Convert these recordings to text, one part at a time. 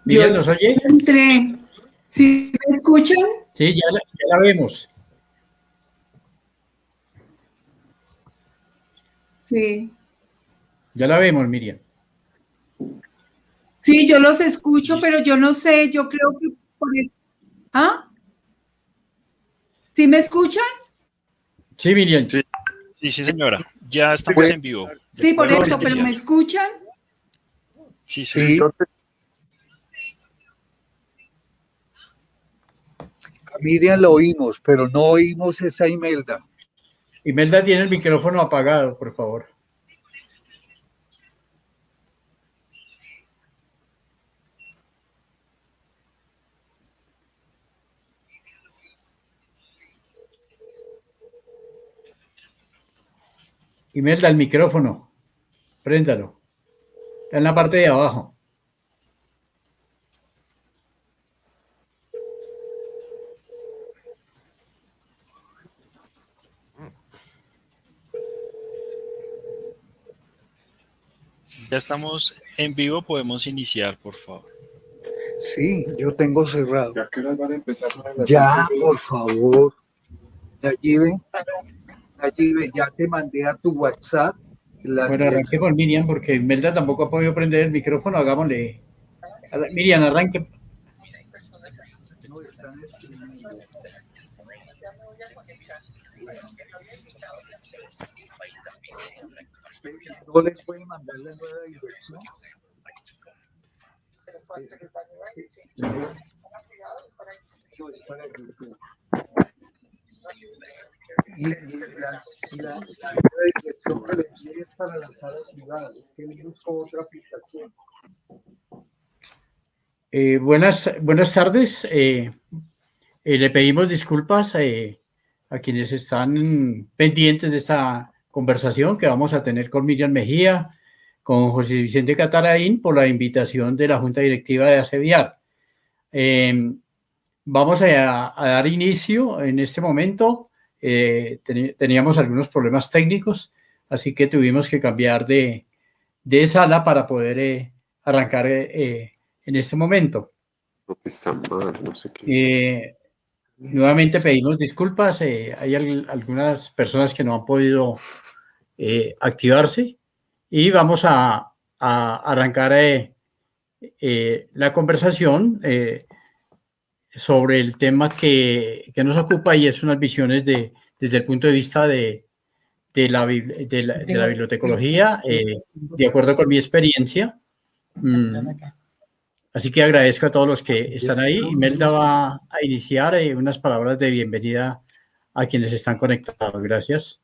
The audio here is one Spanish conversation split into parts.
Yo Miriam, ¿nos oye? entré. ¿Sí me escuchan? Sí, ya la vemos. Sí. Ya la vemos, Miriam. Sí, yo los escucho, Listo. pero yo no sé, yo creo que por eso. ¿Ah? ¿Sí me escuchan? Sí, Miriam. Sí, sí, señora. Ya estamos en vivo. Sí, por Podemos eso, pero iniciar. ¿me escuchan? Sí. A Miriam lo oímos, pero no oímos esa Imelda. Imelda tiene el micrófono apagado, por favor. Imelda, el micrófono. Préndalo. Está en la parte de abajo. Ya estamos en vivo, podemos iniciar, por favor. Sí, yo tengo cerrado. ¿Ya qué horas van a empezar? Ya, por favor. Nayibe, ya te mandé a tu WhatsApp. Bueno, arranque con Miriam porque Imelda tampoco ha podido prender el micrófono. Hagámosle. Miriam, arranque. No, están escribiendo. ¿No les puede mandar la nueva dirección? No, es para YouTube. Y la dirección que le envié es para las salas privadas. Es que él buscó otra aplicación. Buenas tardes. Le pedimos disculpas a quienes están pendientes de esta conversación que vamos a tener con Miriam Mejía, con José Vicente Catarain, por la invitación de la Junta Directiva de ACVIAR. Vamos a dar inicio en este momento. Teníamos algunos problemas técnicos, así que tuvimos que cambiar de sala para poder arrancar en este momento. Lo que está mal, no sé qué. Nuevamente pedimos disculpas. Hay algunas personas que no han podido activarse y vamos a arrancar la conversación sobre el tema que nos ocupa, y es unas visiones desde el punto de vista de la bibliotecología, de acuerdo con mi experiencia. Así que agradezco a todos los que están ahí. Imelda va a iniciar unas palabras de bienvenida a quienes están conectados. Gracias.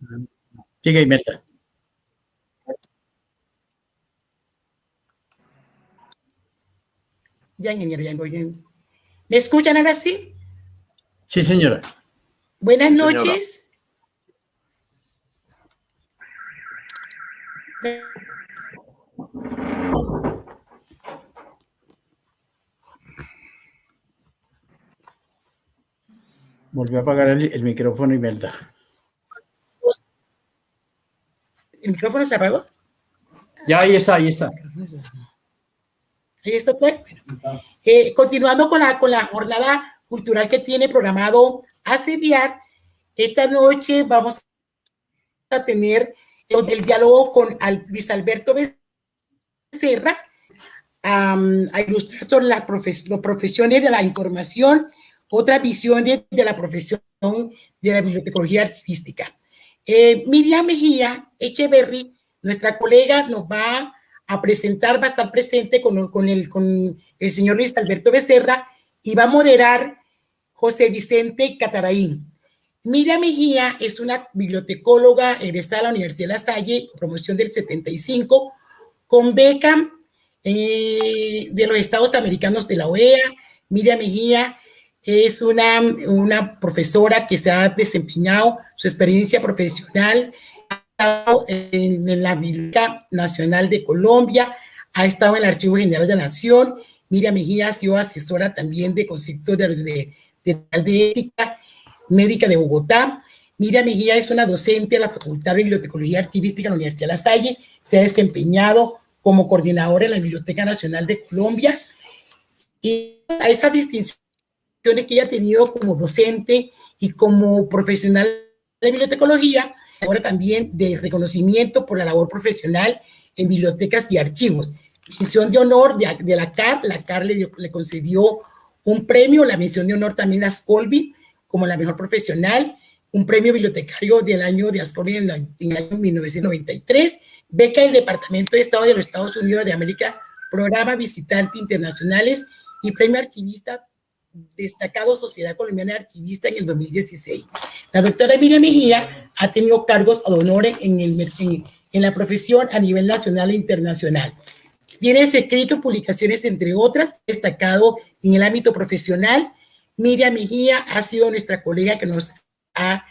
Sigue, Imelda. Ya, ingeniero, ya voy. ¿Me escuchan ahora sí? Sí, señora. Buenas Sí, noches. Volvió a apagar el micrófono, Imelda. ¿El micrófono se apagó? Ya, ahí está. Ahí está, pues. Bueno. Continuando con la jornada cultural que tiene programado ACVIAR, esta noche vamos a tener el diálogo con Luis Alberto Becerra, a ilustrar sobre las profesiones de la información, otras visiones de la profesión de la bibliotecología archivística. Miriam Mejía Echeverry, nuestra colega, nos va a presentar, va a estar presente con el señor Luis Alberto Becerra, y va a moderar José Vicente Catarain. Miriam Mejía es una bibliotecóloga egresada de la Universidad de La Salle, promoción del 75, con beca de los Estados Americanos de la OEA. Miriam Mejía es una profesora que se ha desempeñado su experiencia profesional en la Biblioteca Nacional de Colombia, ha estado en el Archivo General de la Nación. Miriam Mejía ha sido asesora también de conceptos de ética médica de Bogotá. Miriam Mejía es una docente de la Facultad de Bibliotecología Archivística de la Universidad de La Salle, se ha desempeñado como coordinadora en la Biblioteca Nacional de Colombia. y a esas distinciones que ella ha tenido como docente y como profesional de bibliotecología, ahora también de reconocimiento por la labor profesional en bibliotecas y archivos. Mención de honor de la CAR le concedió un premio, la mención de honor también a Ascolvi como la mejor profesional, un premio bibliotecario del año de Ascolvi en el año 1993, beca del Departamento de Estado de los Estados Unidos de América, programa visitante internacionales y premio archivista destacado Sociedad Colombiana de Archivistas en el 2016. La doctora Miriam Mejía ha tenido cargos de honor en la profesión a nivel nacional e internacional. Tiene escrito publicaciones, entre otras, destacado en el ámbito profesional. Miriam Mejía ha sido nuestra colega que nos ha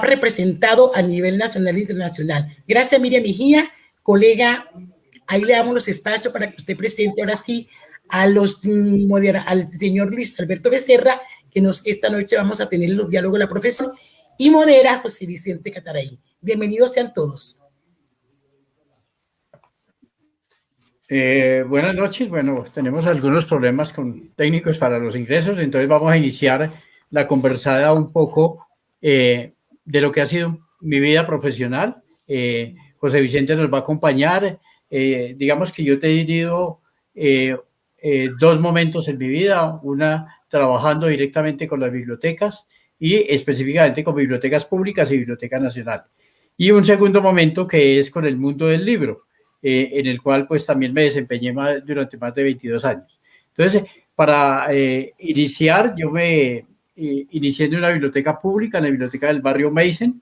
representado a nivel nacional e internacional. Gracias, Miriam Mejía, colega. Ahí le damos los espacios para que usted presente ahora sí al señor Luis Alberto Becerra, que esta noche vamos a tener los diálogos de la profesión, y modera José Vicente Cataraí. Bienvenidos sean todos. Buenas noches. Bueno, tenemos algunos problemas técnicos para los ingresos, entonces vamos a iniciar la conversada un poco de lo que ha sido mi vida profesional. José Vicente nos va a acompañar. Digamos que yo te he dividido dos momentos en mi vida, una trabajando directamente con las bibliotecas y específicamente con bibliotecas públicas y Biblioteca Nacional. Y un segundo momento que es con el mundo del libro, en el cual pues también me desempeñé durante más de 22 años. Entonces, para iniciar, yo me inicié en una biblioteca pública, en la biblioteca del barrio Mason,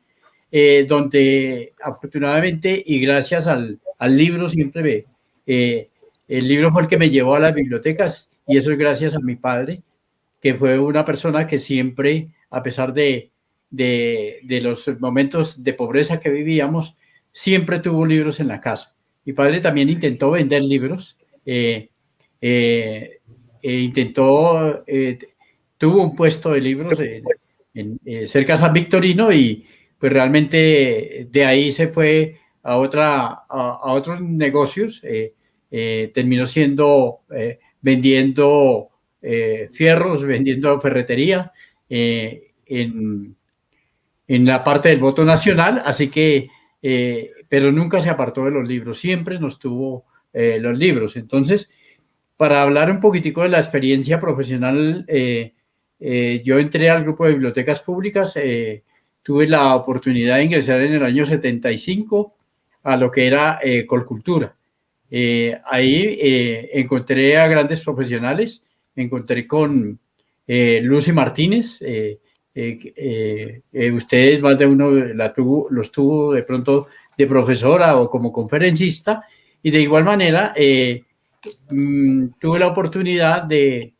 donde afortunadamente y gracias al libro siempre el libro fue el que me llevó a las bibliotecas, y eso es gracias a mi padre, que fue una persona que siempre, a pesar de los momentos de pobreza que vivíamos, siempre tuvo libros en la casa. Mi padre también intentó vender libros, tuvo un puesto de libros cerca de San Victorino, y pues realmente de ahí se fue a otros negocios. Terminó vendiendo fierros, vendiendo ferretería en la parte del voto nacional, así que, pero nunca se apartó de los libros, siempre nos tuvo los libros. Entonces, para hablar un poquitico de la experiencia profesional, yo entré al grupo de bibliotecas públicas, tuve la oportunidad de ingresar en el año 75 a lo que era Colcultura. Ahí encontré a grandes profesionales, me encontré con Lucy Martínez, ustedes más de uno los tuvo de pronto de profesora o como conferencista, y de igual manera tuve la oportunidad de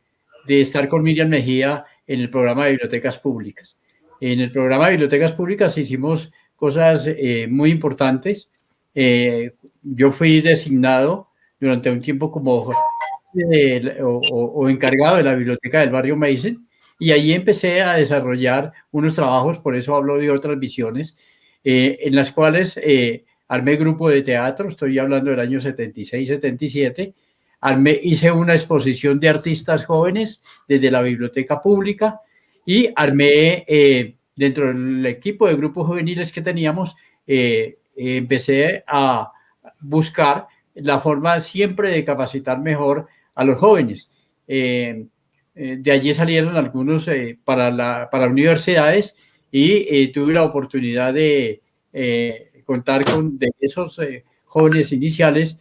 estar con Miriam Mejía en el programa de bibliotecas públicas. En el programa de bibliotecas públicas hicimos cosas muy importantes. Yo fui designado durante un tiempo como encargado de la biblioteca del barrio Mason, y allí empecé a desarrollar unos trabajos, por eso hablo de otras visiones, en las cuales armé grupo de teatro, estoy hablando del año 76-77, hice una exposición de artistas jóvenes desde la biblioteca pública, y armé dentro del equipo de grupos juveniles que teníamos, empecé a buscar la forma siempre de capacitar mejor a los jóvenes. De allí salieron algunos para universidades, y tuve la oportunidad de contar con de esos jóvenes iniciales,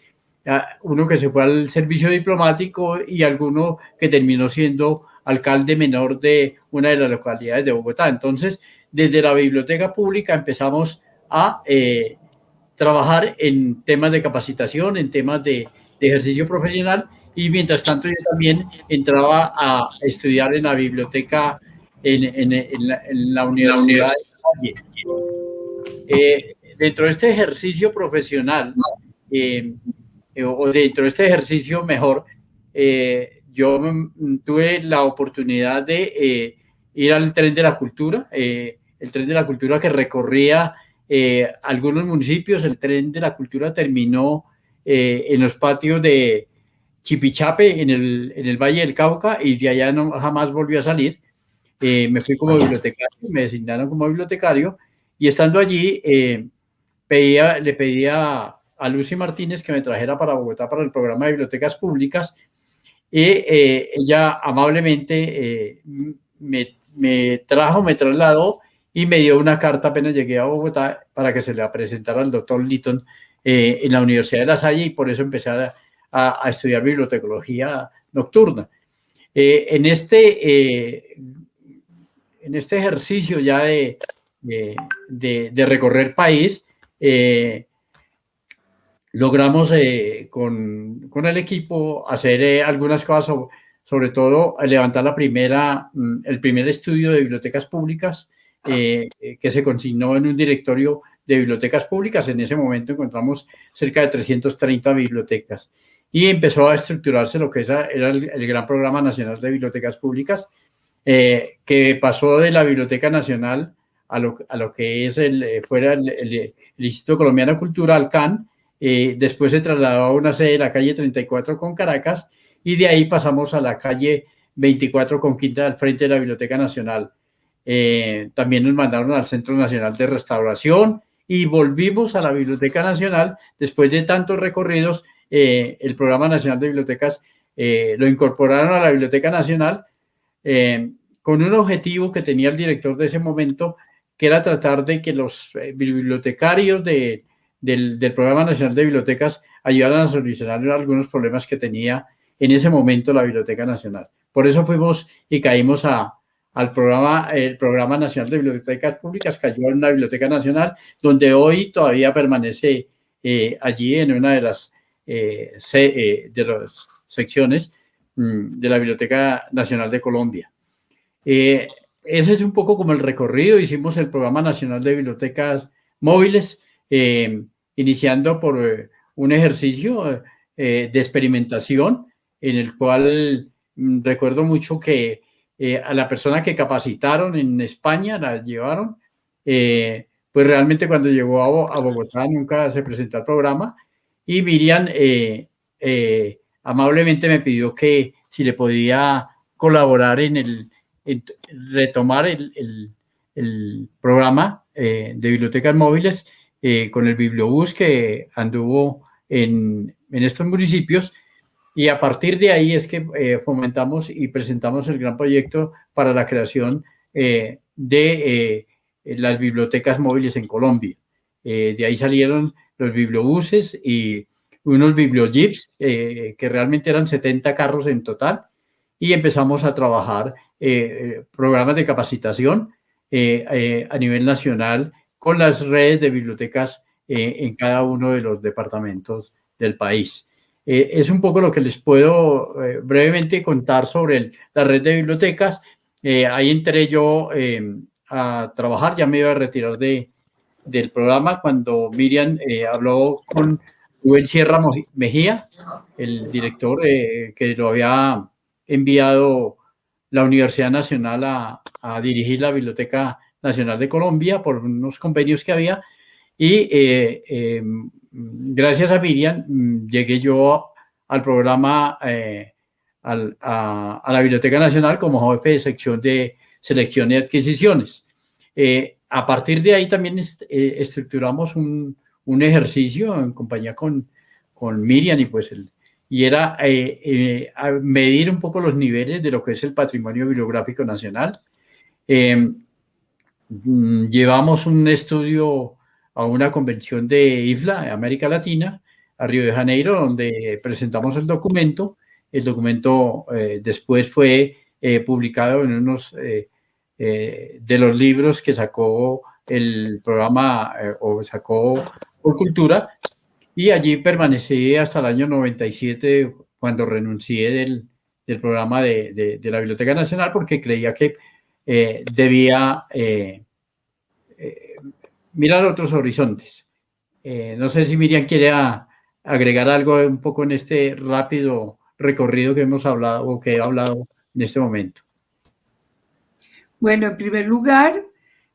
uno que se fue al servicio diplomático y alguno que terminó siendo alcalde menor de una de las localidades de Bogotá. Entonces, desde la biblioteca pública empezamos a trabajar en temas de capacitación, en temas de ejercicio profesional, y mientras tanto yo también entraba a estudiar en la biblioteca en la universidad. Dentro de este ejercicio profesional, o dentro de este ejercicio mejor, yo tuve la oportunidad de ir al Tren de la Cultura, el Tren de la Cultura que recorría algunos municipios. El Tren de la Cultura terminó en los patios de Chipichape, en el Valle del Cauca, y de allá no, jamás volví a salir. Me fui como bibliotecario, me designaron como bibliotecario, y estando allí le pedía a Lucy Martínez que me trajera para Bogotá para el programa de bibliotecas públicas, y ella amablemente me trasladó y me dio una carta apenas llegué a Bogotá para que se la presentara al doctor Litton en la Universidad de La Salle, y por eso empecé a estudiar bibliotecología nocturna. En este ejercicio ya de recorrer país, logramos con el equipo hacer algunas cosas, sobre todo levantar el primer estudio de bibliotecas públicas que se consignó en un directorio de bibliotecas públicas. En ese momento encontramos cerca de 330 bibliotecas y empezó a estructurarse lo que era el Gran Programa Nacional de Bibliotecas Públicas, que pasó de la Biblioteca Nacional a lo que es fuera el Instituto Colombiano de Cultura, al CAN. Después se trasladó a una sede de la calle 34 con Caracas, y de ahí pasamos a la calle 24 con Quinta al frente de la Biblioteca Nacional. También nos mandaron al Centro Nacional de Restauración y volvimos a la Biblioteca Nacional. Después de tantos recorridos, el Programa Nacional de Bibliotecas lo incorporaron a la Biblioteca Nacional con un objetivo que tenía el director de ese momento, que era tratar de que los bibliotecarios del Programa Nacional de Bibliotecas ayudaran a solucionar algunos problemas que tenía en ese momento la Biblioteca Nacional. Por eso fuimos y caímos el Programa Nacional de Bibliotecas Públicas, cayó en la Biblioteca Nacional, donde hoy todavía permanece allí en una de las secciones de la Biblioteca Nacional de Colombia. Ese es un poco como el recorrido. Hicimos el Programa Nacional de Bibliotecas Móviles, iniciando por un ejercicio de experimentación en el cual recuerdo mucho que a la persona que capacitaron en España, la llevaron, pues realmente cuando llegó a Bogotá nunca se presentó al programa, y Miriam amablemente me pidió que si le podía colaborar en retomar el programa de bibliotecas móviles con el Bibliobús que anduvo en estos municipios. Y a partir de ahí es que fomentamos y presentamos el gran proyecto para la creación de las bibliotecas móviles en Colombia. De ahí salieron los bibliobuses y unos bibliojeeps, que realmente eran 70 carros en total, y empezamos a trabajar programas de capacitación a nivel nacional con las redes de bibliotecas en cada uno de los departamentos del país. Es un poco lo que les puedo brevemente contar sobre la red de bibliotecas. Ahí entré yo a trabajar, ya me iba a retirar del programa cuando Miriam habló con Rubén Sierra Mejía, el director que lo había enviado la Universidad Nacional a dirigir la Biblioteca Nacional de Colombia por unos convenios que había, y gracias a Miriam llegué yo al programa, a la Biblioteca Nacional como jefe de sección de selección y adquisiciones. A partir de ahí también estructuramos un ejercicio en compañía con Miriam, y era a medir un poco los niveles de lo que es el patrimonio bibliográfico nacional. Llevamos un estudio a una convención de IFLA, de América Latina, a Río de Janeiro, donde presentamos el documento. El documento después fue publicado en unos de los libros que sacó el programa o sacó por Cultura, y allí permanecí hasta el año 97, cuando renuncié del programa de la Biblioteca Nacional, porque creía que debía mirar otros horizontes. No sé si Miriam quiere agregar algo un poco en este rápido recorrido que hemos hablado o que he hablado en este momento. Bueno, en primer lugar,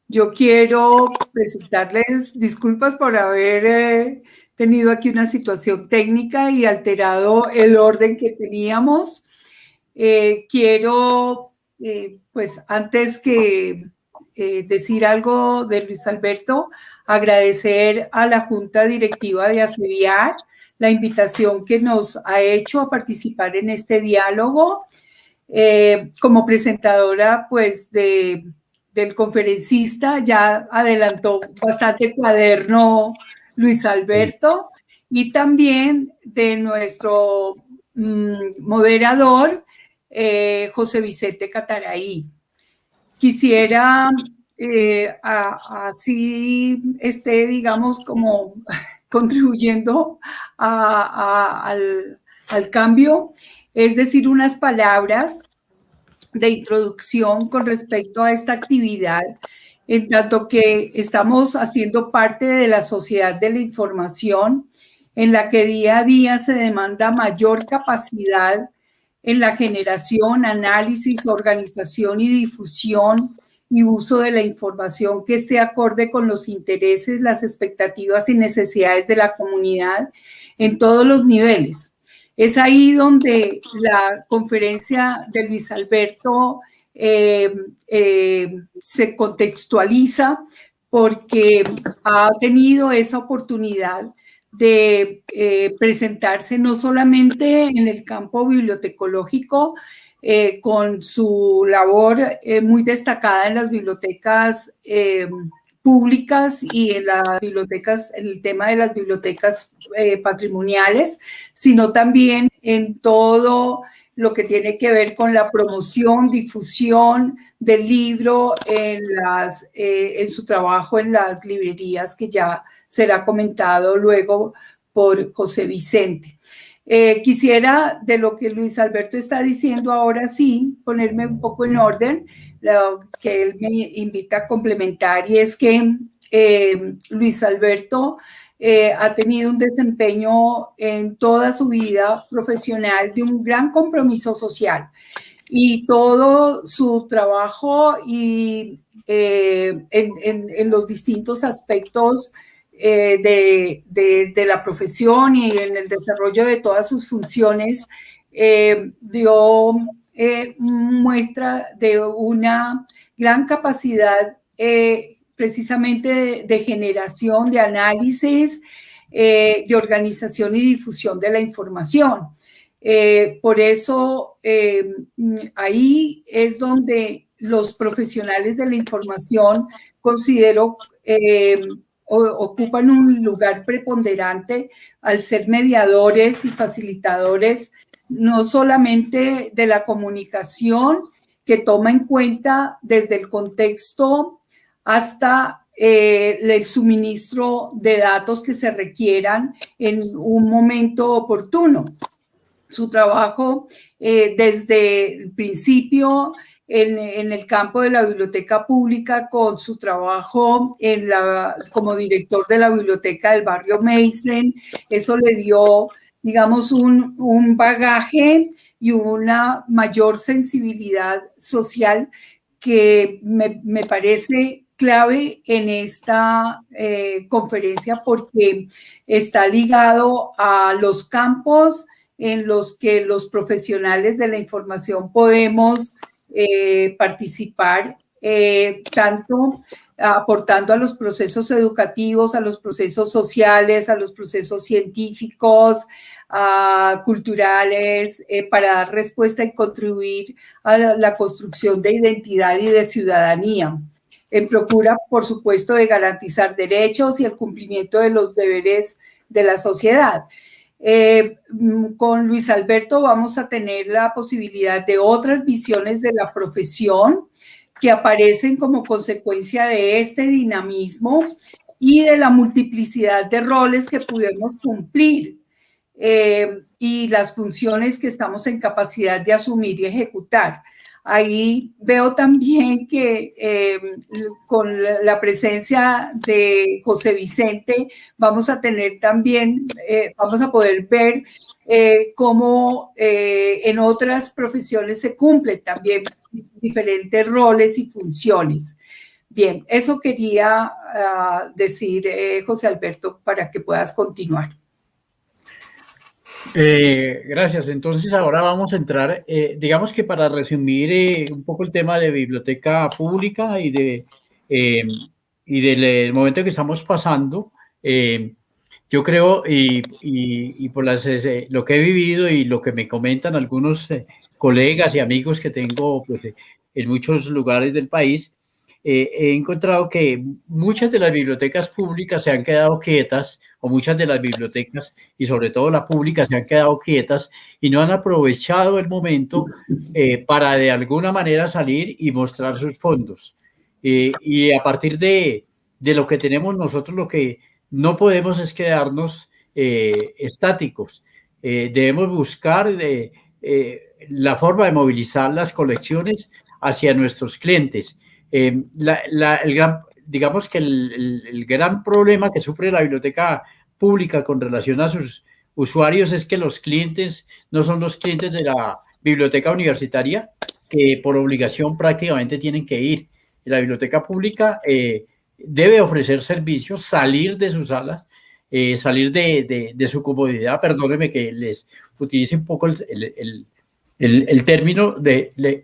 yo quiero presentarles disculpas por haber tenido aquí una situación técnica y alterado el orden que teníamos. Quiero, pues antes que decir algo de Luis Alberto, agradecer a la Junta Directiva de ASEVIAR la invitación que nos ha hecho a participar en este diálogo. Como presentadora, pues, del conferencista, ya adelantó bastante cuaderno Luis Alberto, y también de nuestro moderador, José Vicente Cataraí. Quisiera, así esté, digamos, como contribuyendo al cambio, es decir, unas palabras de introducción con respecto a esta actividad, en tanto que estamos haciendo parte de la sociedad de la información, en la que día a día se demanda mayor capacidad en la generación, análisis, organización y difusión y uso de la información que esté acorde con los intereses, las expectativas y necesidades de la comunidad en todos los niveles. Es ahí donde la conferencia de Luis Alberto se contextualiza, porque ha tenido esa oportunidad de presentarse no solamente en el campo bibliotecológico, con su labor muy destacada en las bibliotecas públicas y en las bibliotecas, en el tema de las bibliotecas patrimoniales, sino también en todo lo que tiene que ver con la promoción, difusión del libro en su trabajo en las librerías, que ya será comentado luego por José Vicente. Quisiera, de lo que Luis Alberto está diciendo ahora sí, ponerme un poco en orden, lo que él me invita a complementar, y es que Luis Alberto ha tenido un desempeño en toda su vida profesional de un gran compromiso social, y todo su trabajo y en los distintos aspectos de la profesión y en el desarrollo de todas sus funciones, dio muestra de una gran capacidad precisamente de generación, de análisis, de organización y difusión de la información. Por eso ahí es donde los profesionales de la información, considero, ocupan un lugar preponderante al ser mediadores y facilitadores no solamente de la comunicación, que toma en cuenta desde el contexto hasta el suministro de datos que se requieran en un momento oportuno. Su trabajo desde el principio en el campo de la biblioteca pública, con su trabajo como director de la biblioteca del barrio Meissen, eso le dio, digamos, un bagaje y una mayor sensibilidad social que me parece clave en esta conferencia, porque está ligado a los campos en los que los profesionales de la información podemos participar, tanto aportando a los procesos educativos, a los procesos sociales, a los procesos científicos, culturales, para dar respuesta y contribuir a la construcción de identidad y de ciudadanía, en procura, por supuesto, de garantizar derechos y el cumplimiento de los deberes de la sociedad. Con Luis Alberto vamos a tener la posibilidad de otras visiones de la profesión que aparecen como consecuencia de este dinamismo y de la multiplicidad de roles que podemos cumplir y las funciones que estamos en capacidad de asumir y ejecutar. Ahí veo también que con la presencia de José Vicente vamos a tener también, vamos a poder ver cómo en otras profesiones se cumplen también diferentes roles y funciones. Bien, eso quería decir, José Alberto, para que puedas continuar. Gracias. Entonces ahora vamos a entrar, digamos que para resumir un poco el tema de biblioteca pública y del momento que estamos pasando, yo creo, y por lo que he vivido y lo que me comentan algunos colegas y amigos que tengo pues, en muchos lugares del país, he encontrado que muchas de las bibliotecas públicas se han quedado quietas, o muchas de las bibliotecas, y sobre todo la pública, se han quedado quietas y no han aprovechado el momento para de alguna manera salir y mostrar sus fondos. Y a partir de lo que tenemos nosotros, lo que no podemos es quedarnos estáticos. Debemos buscar la forma de movilizar las colecciones hacia nuestros clientes. Digamos que el gran problema que sufre la biblioteca pública con relación a sus usuarios es que los clientes no son los clientes de la biblioteca universitaria, que por obligación prácticamente tienen que ir. La biblioteca pública debe ofrecer servicios, salir de sus salas, salir de su comodidad. Perdónenme que les utilice un poco el término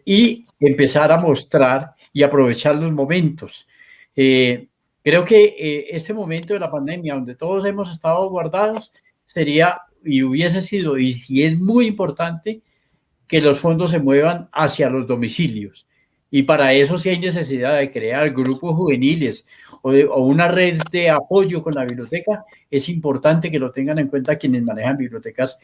y empezar a mostrar y aprovechar los momentos. Creo que este momento de la pandemia, donde todos hemos estado guardados, sería y hubiese sido, y si es muy importante, que los fondos se muevan hacia los domicilios. Y para eso sí hay necesidad de crear grupos juveniles o una red de apoyo con la biblioteca. Es importante que lo tengan en cuenta quienes manejan bibliotecas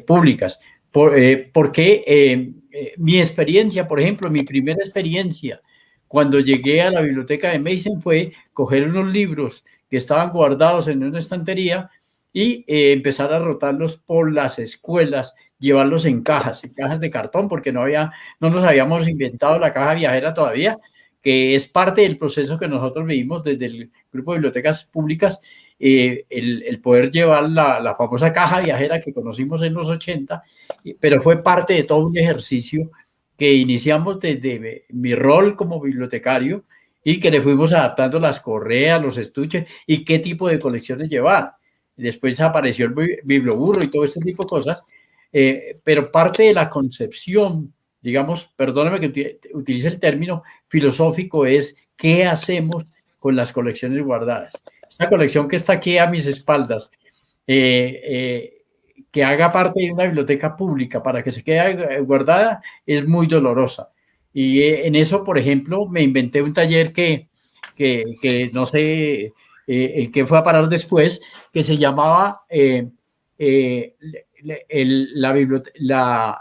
públicas. Porque mi experiencia, por ejemplo, mi primera experiencia cuando llegué a la biblioteca de Meissen fue coger unos libros que estaban guardados en una estantería y empezar a rotarlos por las escuelas, llevarlos en cajas de cartón, porque no nos habíamos inventado la caja viajera todavía, que es parte del proceso que nosotros vivimos desde el Grupo de Bibliotecas Públicas, el poder llevar la famosa caja viajera que conocimos en los 80, pero fue parte de todo un ejercicio que iniciamos desde mi rol como bibliotecario y que le fuimos adaptando las correas, los estuches y qué tipo de colecciones llevar. Después apareció el biblioburro y todo este tipo de cosas, pero parte de la concepción, digamos, perdóname que utilice el término filosófico, es qué hacemos con las colecciones guardadas. Esta colección que está aquí a mis espaldas, que haga parte de una biblioteca pública para que se quede guardada, es muy dolorosa. Y en eso, por ejemplo, me inventé un taller que no sé qué fue a parar después, que se llamaba el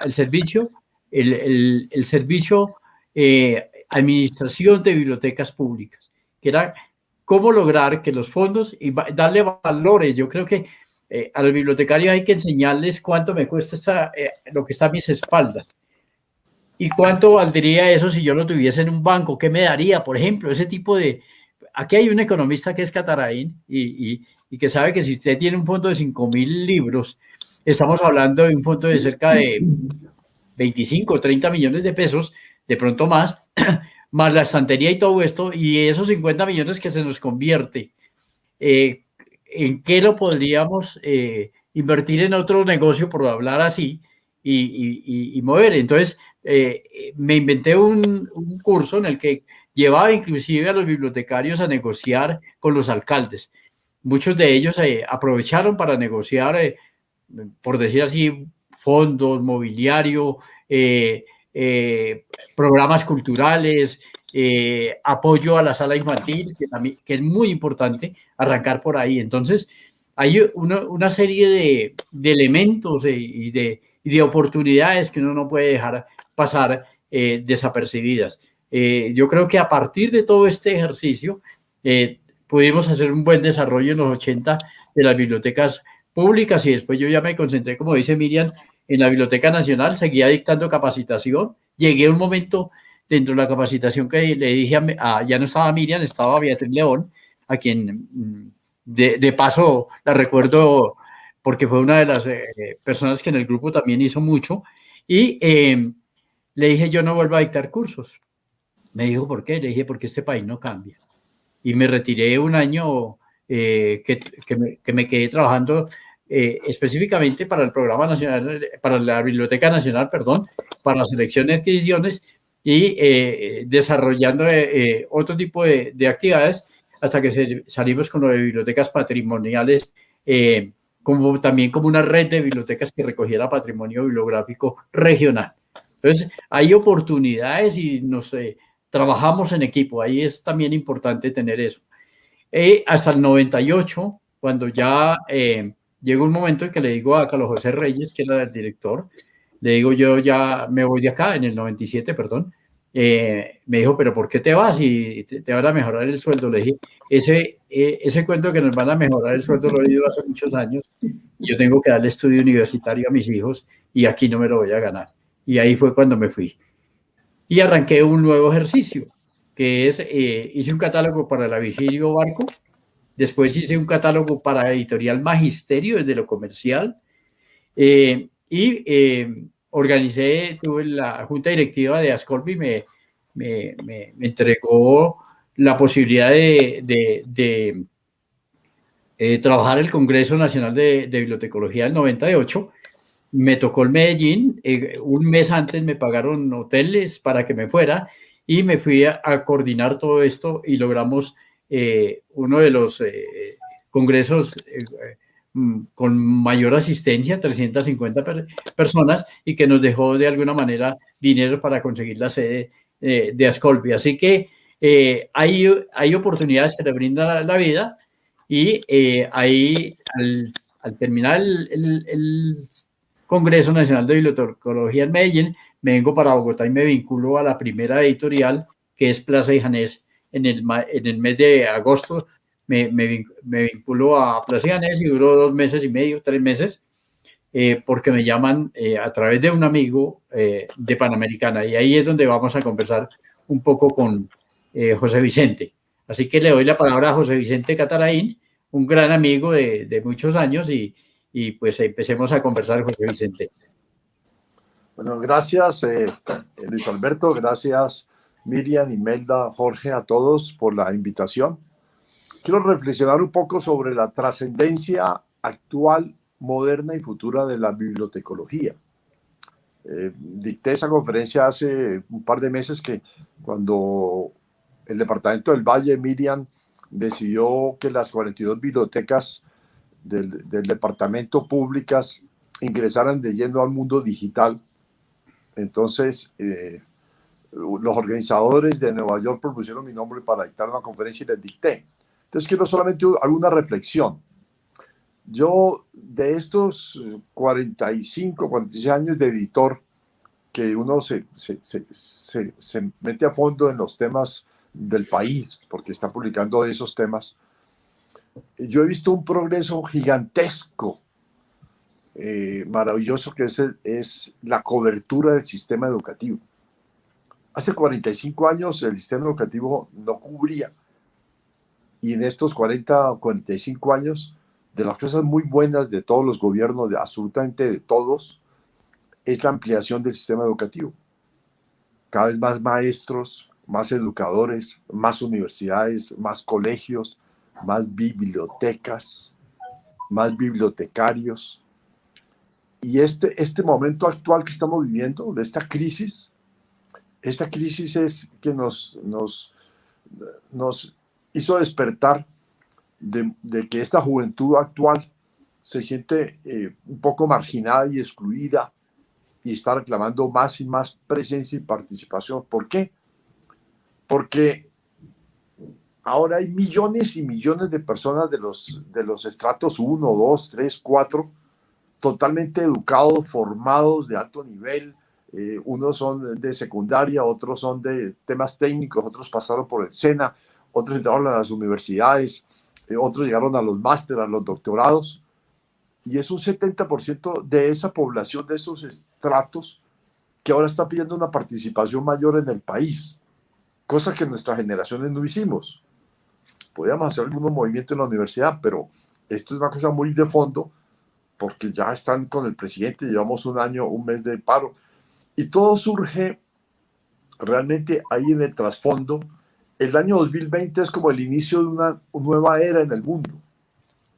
servicio Administración de Bibliotecas Públicas, que era cómo lograr que los fondos y darle valores. Yo creo que a los bibliotecarios hay que enseñarles cuánto me cuesta lo que está a mis espaldas y cuánto valdría eso si yo lo tuviese en un banco, qué me daría, por ejemplo, ese tipo de... Aquí hay un economista que es Catarain y que sabe que si usted tiene un fondo de 5.000 libros, estamos hablando de un fondo de cerca de 25 o 30 millones de pesos, de pronto más la estantería y todo esto, y esos 50 millones que se nos convierte, ¿en qué lo podríamos invertir en otro negocio, por hablar así, y mover? Entonces, me inventé un curso en el que llevaba inclusive a los bibliotecarios a negociar con los alcaldes. Muchos de ellos aprovecharon para negociar, por decir así, fondos, mobiliario, programas culturales, apoyo a la sala infantil, que es muy importante arrancar por ahí. Entonces, hay una serie de elementos y de oportunidades que uno no puede dejar pasar desapercibidas. Yo creo que a partir de todo este ejercicio pudimos hacer un buen desarrollo en los 80 de las bibliotecas públicas y después yo ya me concentré, como dice Miriam, en la Biblioteca Nacional, seguía dictando capacitación. Llegué a un momento dentro de la capacitación que le dije ya no estaba Miriam, estaba Beatriz León, a quien de paso la recuerdo porque fue una de las personas que en el grupo también hizo mucho, y le dije: yo no vuelvo a dictar cursos, Me dijo, ¿por qué? Le dije, porque este país no cambia. Y me retiré un año que me quedé trabajando específicamente para el Programa Nacional, para la Biblioteca Nacional, perdón, para la selección de adquisiciones y desarrollando otro tipo de actividades hasta que salimos con lo de bibliotecas patrimoniales, como también como una red de bibliotecas que recogiera patrimonio bibliográfico regional. Entonces, hay oportunidades y trabajamos en equipo. Ahí es también importante tener eso. Hasta el 98, cuando ya llegó un momento en que le digo a Carlos José Reyes, que era el director, le digo, yo ya me voy de acá, en el 97, perdón. Me dijo, pero ¿por qué te vas? Y te van a mejorar el sueldo. Le dije, ese cuento que nos van a mejorar el sueldo lo he oído hace muchos años. Yo tengo que darle estudio universitario a mis hijos y aquí no me lo voy a ganar. Y ahí fue cuando me fui. Y arranqué un nuevo ejercicio, que es, hice un catálogo para la Virgilio Barco, después hice un catálogo para Editorial Magisterio, desde lo comercial, organicé, tuve la junta directiva de Ascolbi, me entregó la posibilidad de trabajar el Congreso Nacional de Bibliotecología del 98. Me tocó el Medellín, un mes antes me pagaron hoteles para que me fuera y me fui a coordinar todo esto y logramos uno de los congresos con mayor asistencia, 350 personas, y que nos dejó de alguna manera dinero para conseguir la sede de Ascolbi. Así que hay oportunidades que te brinda la vida y ahí al terminar el Congreso Nacional de Bibliotecología en Medellín, me vengo para Bogotá y me vinculo a la primera editorial, que es Plaza y Janés. En el mes de agosto me vinculo a Plaza y Janés y duró 2 meses y medio, 3 meses, porque me llaman a través de un amigo de Panamericana. Y ahí es donde vamos a conversar un poco con José Vicente. Así que le doy la palabra a José Vicente Cataraín, un gran amigo de muchos años, y pues empecemos a conversar, José Vicente. Bueno, gracias Luis Alberto, gracias Miriam, Imelda, Jorge, a todos por la invitación. Quiero reflexionar un poco sobre la trascendencia actual, moderna y futura de la bibliotecología. Dicté esa conferencia hace un par de meses, que cuando el departamento del Valle, Miriam, decidió que las 42 bibliotecas del departamento públicas ingresaran de lleno al mundo digital. Entonces, los organizadores de Nueva York propusieron mi nombre para dictar una conferencia y les dicté. Entonces, quiero solamente alguna reflexión. Yo, de estos 45, 46 años de editor, que uno se mete a fondo en los temas del país, porque está publicando esos temas, yo he visto un progreso gigantesco, maravilloso, que es la cobertura del sistema educativo. Hace 45 años el sistema educativo no cubría, y en estos 40 o 45 años, de las cosas muy buenas de todos los gobiernos, absolutamente de todos, es la ampliación del sistema educativo. Cada vez más maestros, más educadores, más universidades, más colegios, más bibliotecas, más bibliotecarios. Y este momento actual que estamos viviendo, de esta crisis es que nos hizo despertar de que esta juventud actual se siente un poco marginada y excluida y está reclamando más y más presencia y participación. ¿Por qué? Porque ahora hay millones y millones de personas de los estratos 1, 2, 3, 4, totalmente educados, formados de alto nivel. Unos son de secundaria, otros son de temas técnicos, otros pasaron por el SENA, otros entraron a las universidades, otros llegaron a los másteres, a los doctorados. Y es un 70% de esa población, de esos estratos, que ahora está pidiendo una participación mayor en el país, cosa que nuestras generaciones no hicimos. Podíamos hacer algunos movimientos en la universidad, pero esto es una cosa muy de fondo, porque ya están con el presidente, llevamos un año, un mes de paro, y todo surge realmente ahí en el trasfondo, el año 2020 es como el inicio de una nueva era en el mundo.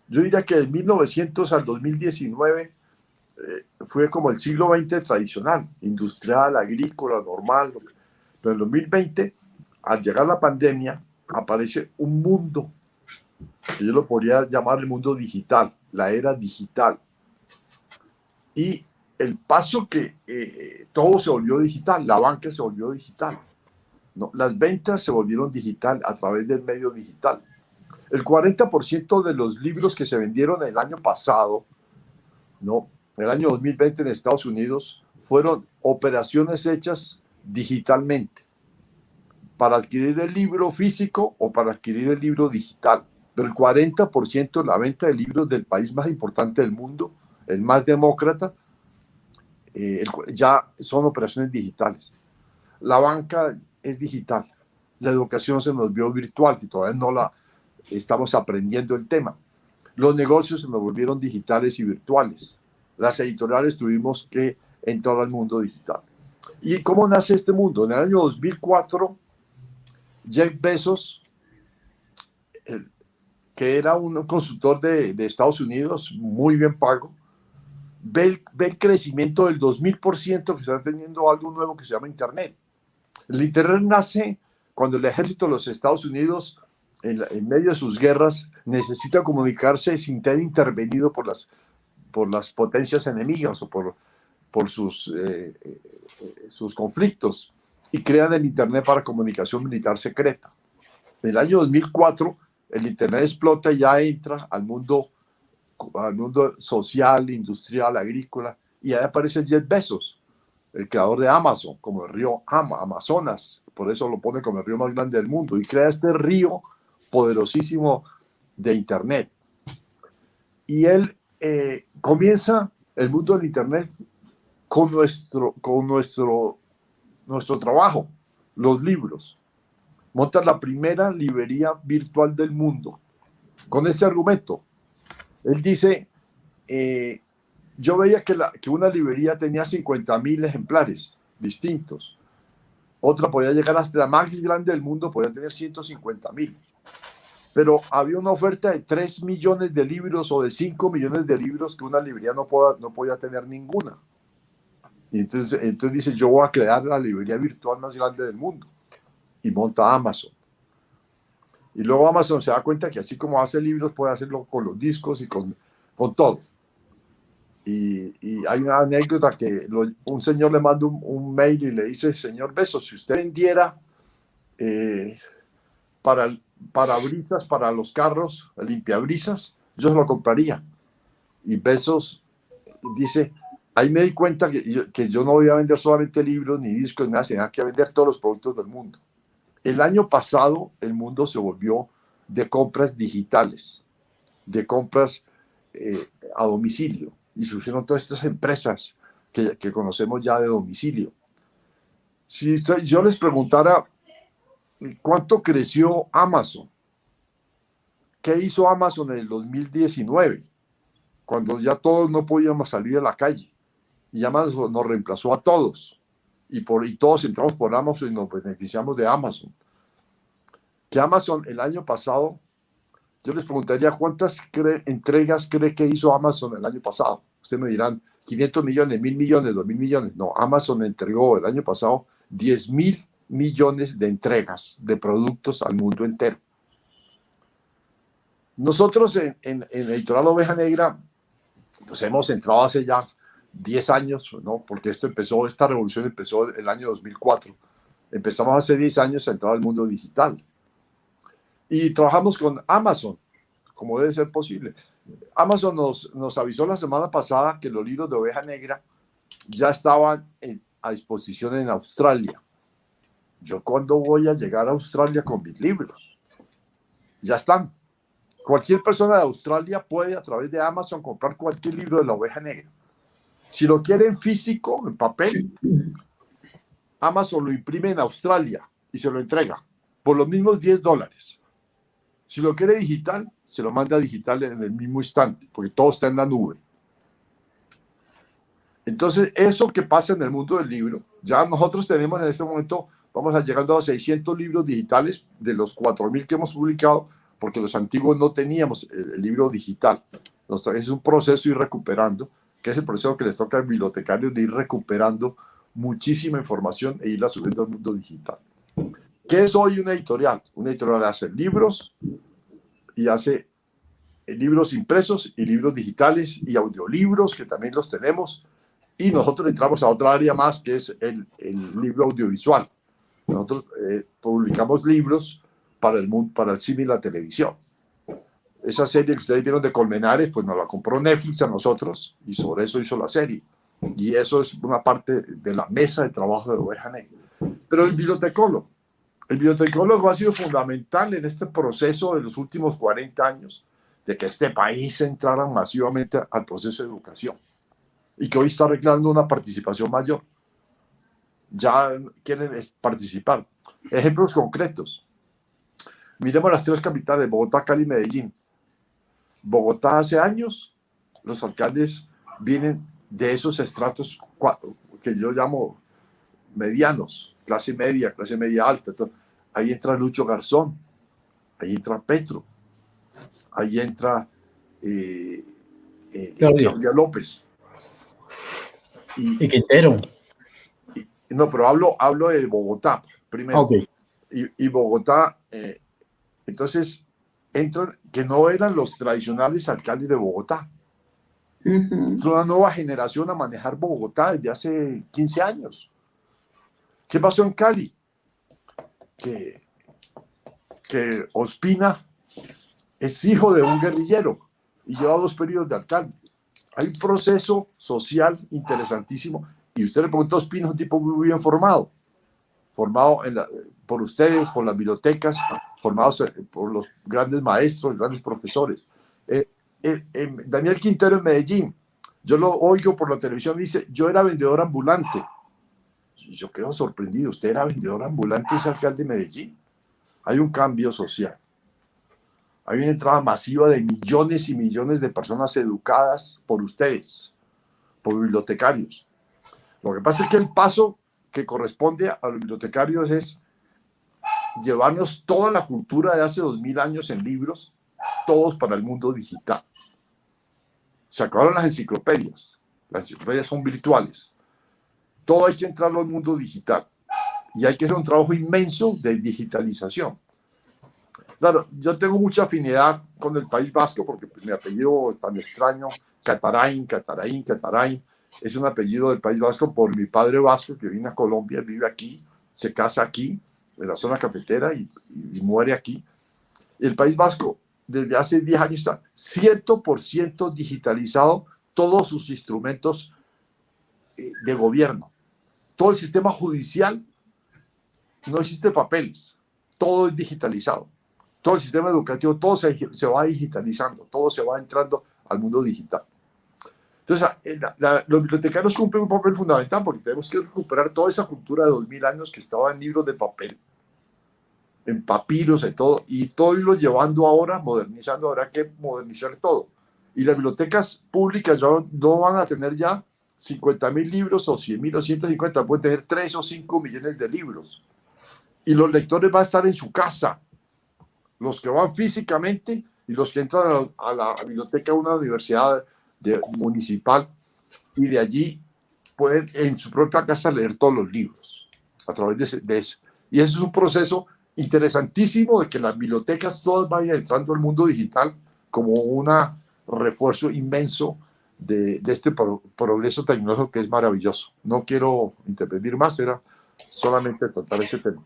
Yo diría que de 1900 al 2019 fue como el siglo XX tradicional, industrial, agrícola, normal. Pero en el 2020, al llegar la pandemia, aparece un mundo, que yo lo podría llamar el mundo digital, la era digital. Y el paso que todo se volvió digital, la banca se volvió digital, ¿no? Las ventas se volvieron digital a través del medio digital. El 40% de los libros que se vendieron el año pasado, ¿no?, el año 2020 en Estados Unidos, fueron operaciones hechas digitalmente para adquirir el libro físico o para adquirir el libro digital. Pero el 40% de la venta de libros del país más importante del mundo, el más demócrata, ya son operaciones digitales. La banca es digital. La educación se nos vio virtual y todavía no la estamos aprendiendo el tema. Los negocios se nos volvieron digitales y virtuales. Las editoriales tuvimos que entrar al mundo digital. ¿Y cómo nace este mundo? En el año 2004, Jeff Bezos, que era un consultor de Estados Unidos muy bien pago, ve el crecimiento del 2000% que está teniendo algo nuevo que se llama Internet. El Internet nace cuando el ejército de los Estados Unidos, en medio de sus guerras, necesita comunicarse sin ser intervenido por las potencias enemigas o por sus conflictos, y crean el Internet para comunicación militar secreta. En el año 2004, el Internet explota y ya entra al mundo social, industrial, agrícola, y ahí aparece Jeff Bezos, el creador de Amazon, como el río Amazonas, por eso lo pone como el río más grande del mundo, y crea este río poderosísimo de Internet. Y él comienza el mundo del Internet con nuestro trabajo, los libros. Monta la primera librería virtual del mundo con ese argumento. Él dice, yo veía que una librería tenía 50,000 ejemplares distintos. Otra podía llegar hasta la más grande del mundo, podía tener 150,000. Pero había una oferta de 3 millones de libros o de 5 millones de libros que una librería no podía tener ninguna. Y entonces dice, yo voy a crear la librería virtual más grande del mundo. Y monta Amazon. Y luego Amazon se da cuenta que así como hace libros, puede hacerlo con los discos y con todo. Y hay una anécdota que un señor le manda un mail y le dice, señor Bezos, si usted vendiera parabrisas para los carros, limpiabrisas, yo se lo compraría. Y Bezos dice, ahí me di cuenta que yo no voy a vender solamente libros ni discos, ni nada, sino que vender todos los productos del mundo. El año pasado el mundo se volvió de compras digitales, de compras a domicilio, y surgieron todas estas empresas que conocemos ya de domicilio. Si yo les preguntara cuánto creció Amazon, ¿qué hizo Amazon en el 2019? Cuando ya todos no podíamos salir a la calle, y Amazon nos reemplazó a todos. Y todos entramos por Amazon y nos beneficiamos de Amazon. Que Amazon el año pasado, yo les preguntaría cuántas entregas cree que hizo Amazon el año pasado. Ustedes me dirán 500 millones, 1.000 millones, 2.000 millones. No, Amazon entregó el año pasado 10.000 millones de entregas de productos al mundo entero. Nosotros en Editorial Oveja Negra, pues hemos entrado hace ya 10 años, ¿no? Porque esta revolución empezó el año 2004. Empezamos hace 10 años a entrar al mundo digital. Y trabajamos con Amazon, como debe ser posible. Amazon nos avisó la semana pasada que los libros de Oveja Negra ya estaban a disposición en Australia. ¿Yo cuándo voy a llegar a Australia con mis libros? Ya están. Cualquier persona de Australia puede a través de Amazon comprar cualquier libro de la Oveja Negra. Si lo quieren físico, en papel, Amazon lo imprime en Australia y se lo entrega por los mismos $10. Si lo quiere digital, se lo manda digital en el mismo instante, porque todo está en la nube. Entonces, eso que pasa en el mundo del libro, ya nosotros tenemos en este momento vamos a llegando a 600 libros digitales de los 4.000 que hemos publicado, porque los antiguos no teníamos el libro digital. Es un proceso ir recuperando, que es el proceso que les toca a bibliotecarios de ir recuperando muchísima información e irla subiendo al mundo digital. ¿Qué es hoy una editorial? Una editorial hace libros y hace libros impresos y libros digitales y audiolibros, que también los tenemos, y nosotros entramos a otra área más, que es el libro audiovisual. Nosotros publicamos libros para el mundo, para el cine y la televisión. Esa serie que ustedes vieron de Colmenares, pues nos la compró Netflix a nosotros y sobre eso hizo la serie. Y eso es una parte de la mesa de trabajo de Oveja Negra. Pero el bibliotecólogo ha sido fundamental en este proceso de los últimos 40 años de que este país entrara masivamente al proceso de educación y que hoy está arreglando una participación mayor. Ya quieren participar. Ejemplos concretos. Miremos las 3 capitales, Bogotá, Cali y Medellín. Bogotá hace años, los alcaldes vienen de esos estratos que yo llamo medianos, clase media alta. Entonces, ahí entra Lucho Garzón, ahí entra Petro, ahí entra Claudia López. Y Quintero. No, pero hablo de Bogotá primero. Okay. Y Bogotá, entonces, entran que no eran los tradicionales alcaldes de Bogotá. Es una nueva generación a manejar Bogotá desde hace 15 años. ¿Qué pasó en Cali? Que Ospina es hijo de un guerrillero y lleva 2 periodos de alcalde. Hay un proceso social interesantísimo y usted le pregunta a Ospina, es un tipo muy bien formado por ustedes, por las bibliotecas, formados por los grandes maestros, grandes profesores. Daniel Quintero en Medellín, yo lo oigo por la televisión, dice, yo era vendedor ambulante. Y yo quedo sorprendido, ¿usted era vendedor ambulante y es alcalde de Medellín? Hay un cambio social. Hay una entrada masiva de millones y millones de personas educadas por ustedes, por bibliotecarios. Lo que pasa es que el paso que corresponde a los bibliotecarios es llevarnos toda la cultura de hace 2000 años en libros, todos para el mundo digital. Se acabaron las enciclopedias son virtuales. Todo hay que entrarlo al mundo digital y hay que hacer un trabajo inmenso de digitalización. Claro, yo tengo mucha afinidad con el País Vasco porque mi apellido es tan extraño, Catarain, es un apellido del País Vasco por mi padre vasco que viene a Colombia, vive aquí, se casa aquí, en la zona cafetera y muere aquí. El País Vasco desde hace 10 años está 100% digitalizado, todos sus instrumentos de gobierno. Todo el sistema judicial, no existe papeles, todo es digitalizado. Todo el sistema educativo, todo se va digitalizando, todo se va entrando al mundo digital. Entonces, los bibliotecarios cumplen un papel fundamental porque tenemos que recuperar toda esa cultura de 2000 años que estaba en libros de papel, en papiros y todo irlo llevando ahora, modernizando, habrá que modernizar todo. Y las bibliotecas públicas ya no van a tener ya 50.000 libros o 100.000 o 150, pueden tener 3 o 5 millones de libros. Y los lectores van a estar en su casa, los que van físicamente y los que entran a la biblioteca de una universidad municipal y de allí pueden en su propia casa leer todos los libros a través de eso. Y ese es un proceso interesantísimo de que las bibliotecas todas vayan entrando al mundo digital como un refuerzo inmenso de este progreso tecnológico que es maravilloso. No quiero intervenir más, era solamente tratar ese tema.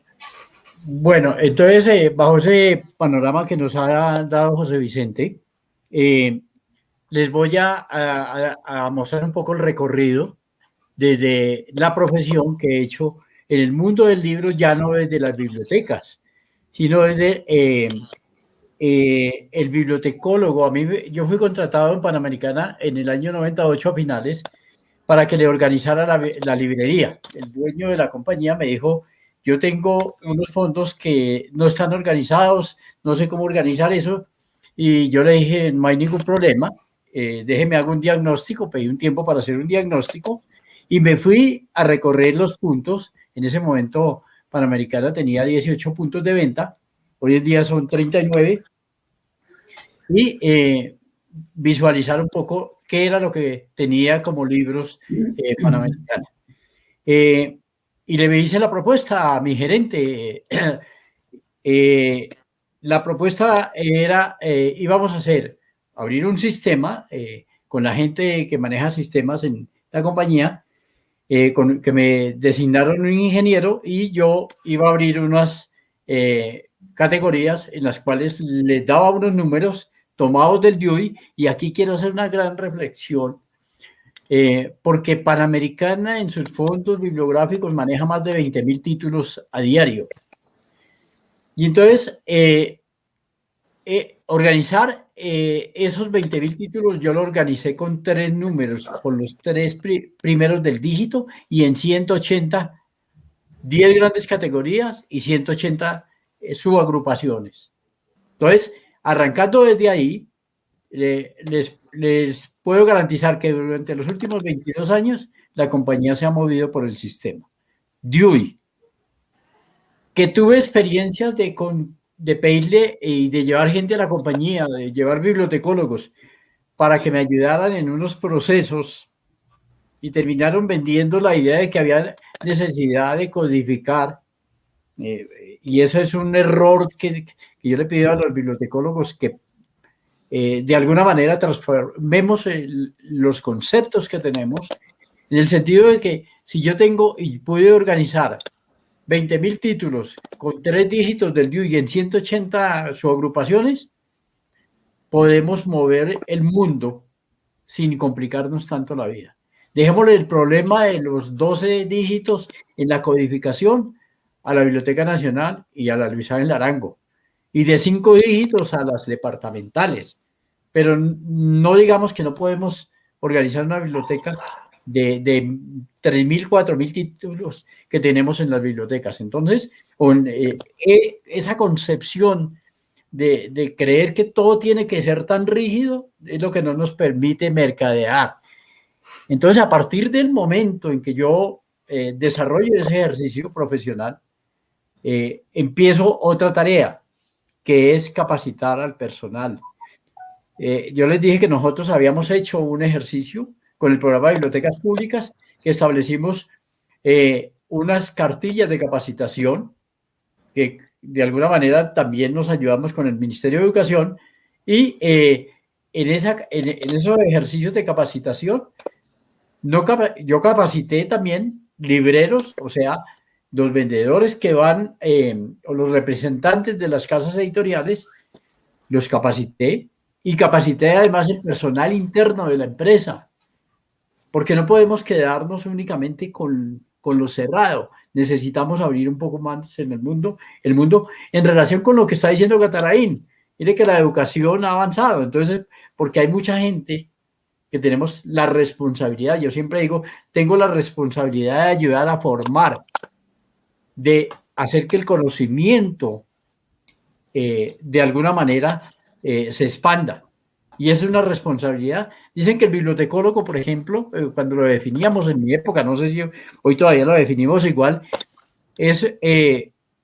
Bueno, entonces, bajo ese panorama que nos ha dado José Vicente, les voy a mostrar un poco el recorrido desde la profesión que he hecho en el mundo del libro, ya no desde las bibliotecas, sino desde el bibliotecólogo. Yo fui contratado en Panamericana en el año 98 a finales para que le organizara la librería. El dueño de la compañía me dijo, yo tengo unos fondos que no están organizados, no sé cómo organizar eso, y yo le dije, no hay ningún problema, déjeme hago un diagnóstico, pedí un tiempo para hacer un diagnóstico, y me fui a recorrer los puntos. En ese momento Panamericana tenía 18 puntos de venta, hoy en día son 39, y visualizar un poco qué era lo que tenía como libros Panamericana. Y le hice la propuesta a mi gerente. La propuesta era, íbamos a abrir un sistema con la gente que maneja sistemas en la compañía, que me designaron un ingeniero, y yo iba a abrir unas categorías en las cuales les daba unos números tomados del DUI, y aquí quiero hacer una gran reflexión, porque Panamericana en sus fondos bibliográficos maneja más de 20.000 títulos a diario. Y entonces, organizar esos 20.000 títulos, yo lo organicé con 3 números, con los 3 primeros del dígito, y en 180, 10 grandes categorías y 180 subagrupaciones. Entonces, arrancando desde ahí, les puedo garantizar que durante los últimos 22 años la compañía se ha movido por el sistema DUI, que tuve experiencias de pedirle y de llevar gente a la compañía, de llevar bibliotecólogos para que me ayudaran en unos procesos, y terminaron vendiendo la idea de que había necesidad de codificar, y eso es un error que yo le pido a los bibliotecólogos, que de alguna manera transformemos los conceptos que tenemos, en el sentido de que si yo tengo y pude organizar 20.000 títulos con 3 dígitos del DUI en 180 subagrupaciones, podemos mover el mundo sin complicarnos tanto la vida. Dejémosle el problema de los 12 dígitos en la codificación a la Biblioteca Nacional y a la Luis Ángel Arango, y de 5 dígitos a las departamentales. Pero no digamos que no podemos organizar una biblioteca de 3.000, 4.000 títulos que tenemos en las bibliotecas. Entonces, esa concepción de creer que todo tiene que ser tan rígido es lo que no nos permite mercadear. Entonces, a partir del momento en que yo desarrollo ese ejercicio profesional, empiezo otra tarea, que es capacitar al personal. Yo les dije que nosotros habíamos hecho un ejercicio con el programa de bibliotecas públicas, que establecimos unas cartillas de capacitación, que de alguna manera también nos ayudamos con el Ministerio de Educación, y en esos ejercicios de capacitación yo capacité también libreros, o sea, los vendedores que van, o los representantes de las casas editoriales, los capacité, y capacité además el personal interno de la empresa, porque no podemos quedarnos únicamente con lo cerrado. Necesitamos abrir un poco más en el mundo en relación con lo que está diciendo Cataraín. Mire que la educación ha avanzado, entonces, porque hay mucha gente que tenemos la responsabilidad, yo siempre digo, tengo la responsabilidad de ayudar a formar, de hacer que el conocimiento de alguna manera se expanda. Y esa es una responsabilidad. Dicen que el bibliotecólogo, por ejemplo, cuando lo definíamos en mi época, no sé si hoy todavía lo definimos igual, es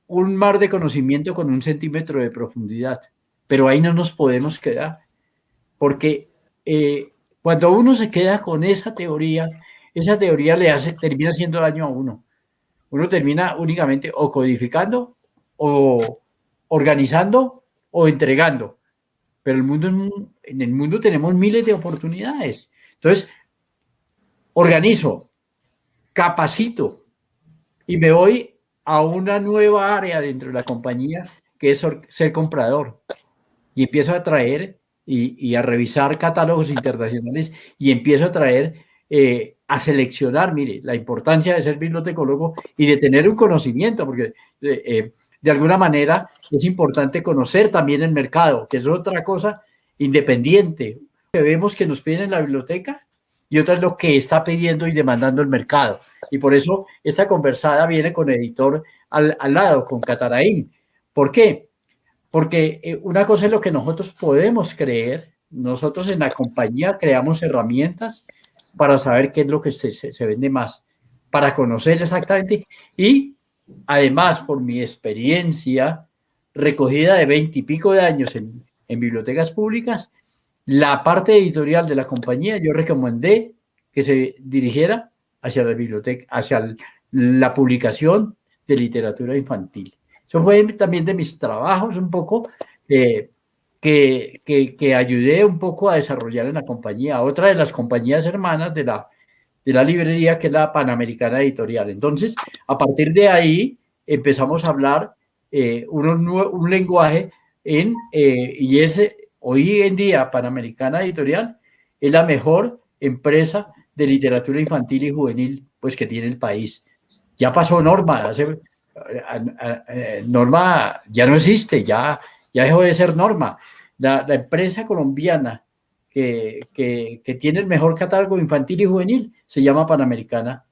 un mar de conocimiento con 1 centímetro de profundidad. Pero ahí no nos podemos quedar, porque cuando uno se queda con esa teoría termina haciendo daño a uno. Uno termina únicamente o codificando, o organizando, o entregando. Pero en el mundo tenemos miles de oportunidades. Entonces, organizo, capacito, y me voy a una nueva área dentro de la compañía, que es ser comprador. Y empiezo a traer y a revisar catálogos internacionales, y empiezo a traer, a seleccionar, mire, la importancia de ser bibliotecólogo y de tener un conocimiento, porque de alguna manera es importante conocer también el mercado, que es otra cosa independiente. Que vemos que nos piden en la biblioteca, y otra es lo que está pidiendo y demandando el mercado. Y por eso esta conversada viene con editor al lado, con Cataraín. ¿Por qué? Porque una cosa es lo que nosotros podemos creer. Nosotros en la compañía creamos herramientas para saber qué es lo que se vende más, para conocer exactamente, y además por mi experiencia recogida de 20 y pico de años en bibliotecas públicas, la parte editorial de la compañía, yo recomendé que se dirigiera hacia la biblioteca, hacia la publicación de literatura infantil. Eso fue también de mis trabajos un poco que ayudé un poco a desarrollar en la compañía, otra de las compañías hermanas de la librería, que es la Panamericana Editorial. Entonces, a partir de ahí empezamos a hablar un lenguaje y es hoy en día Panamericana Editorial es la mejor empresa de literatura infantil y juvenil pues que tiene el país. Ya pasó Norma, Norma ya no existe, ya dejó de ser Norma. La empresa colombiana que tiene el mejor catálogo infantil y juvenil se llama Panamericana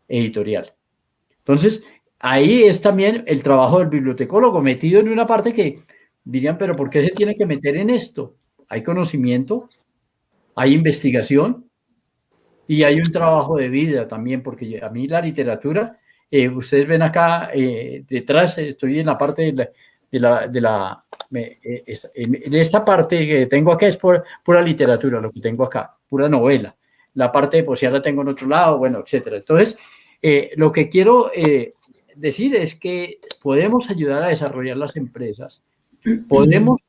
Editorial. Entonces, ahí es también el trabajo del bibliotecólogo, metido en una parte que dirían, pero ¿por qué se tiene que meter en esto? Hay conocimiento, hay investigación y hay un trabajo de vida también, porque a mí la literatura, ustedes ven acá detrás, estoy en la parte en esta parte que tengo acá es pura literatura, lo que tengo acá, pura novela. La parte de poesía la tengo en otro lado, bueno, etcétera. Entonces, lo que quiero decir es que podemos ayudar a desarrollar las empresas, podemos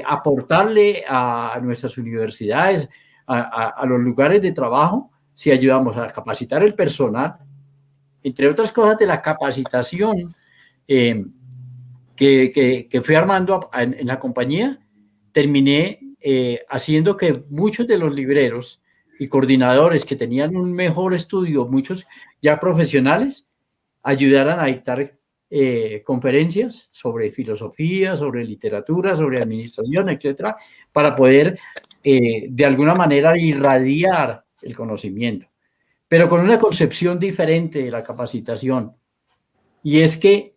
aportarle a nuestras universidades, a los lugares de trabajo, si ayudamos a capacitar el personal, entre otras cosas de la capacitación que fui armando en la compañía, terminé haciendo que muchos de los libreros y coordinadores que tenían un mejor estudio, muchos ya profesionales, ayudaran a dictar conferencias sobre filosofía, sobre literatura, sobre administración, etcétera, para poder de alguna manera irradiar el conocimiento, pero con una concepción diferente de la capacitación. Y es que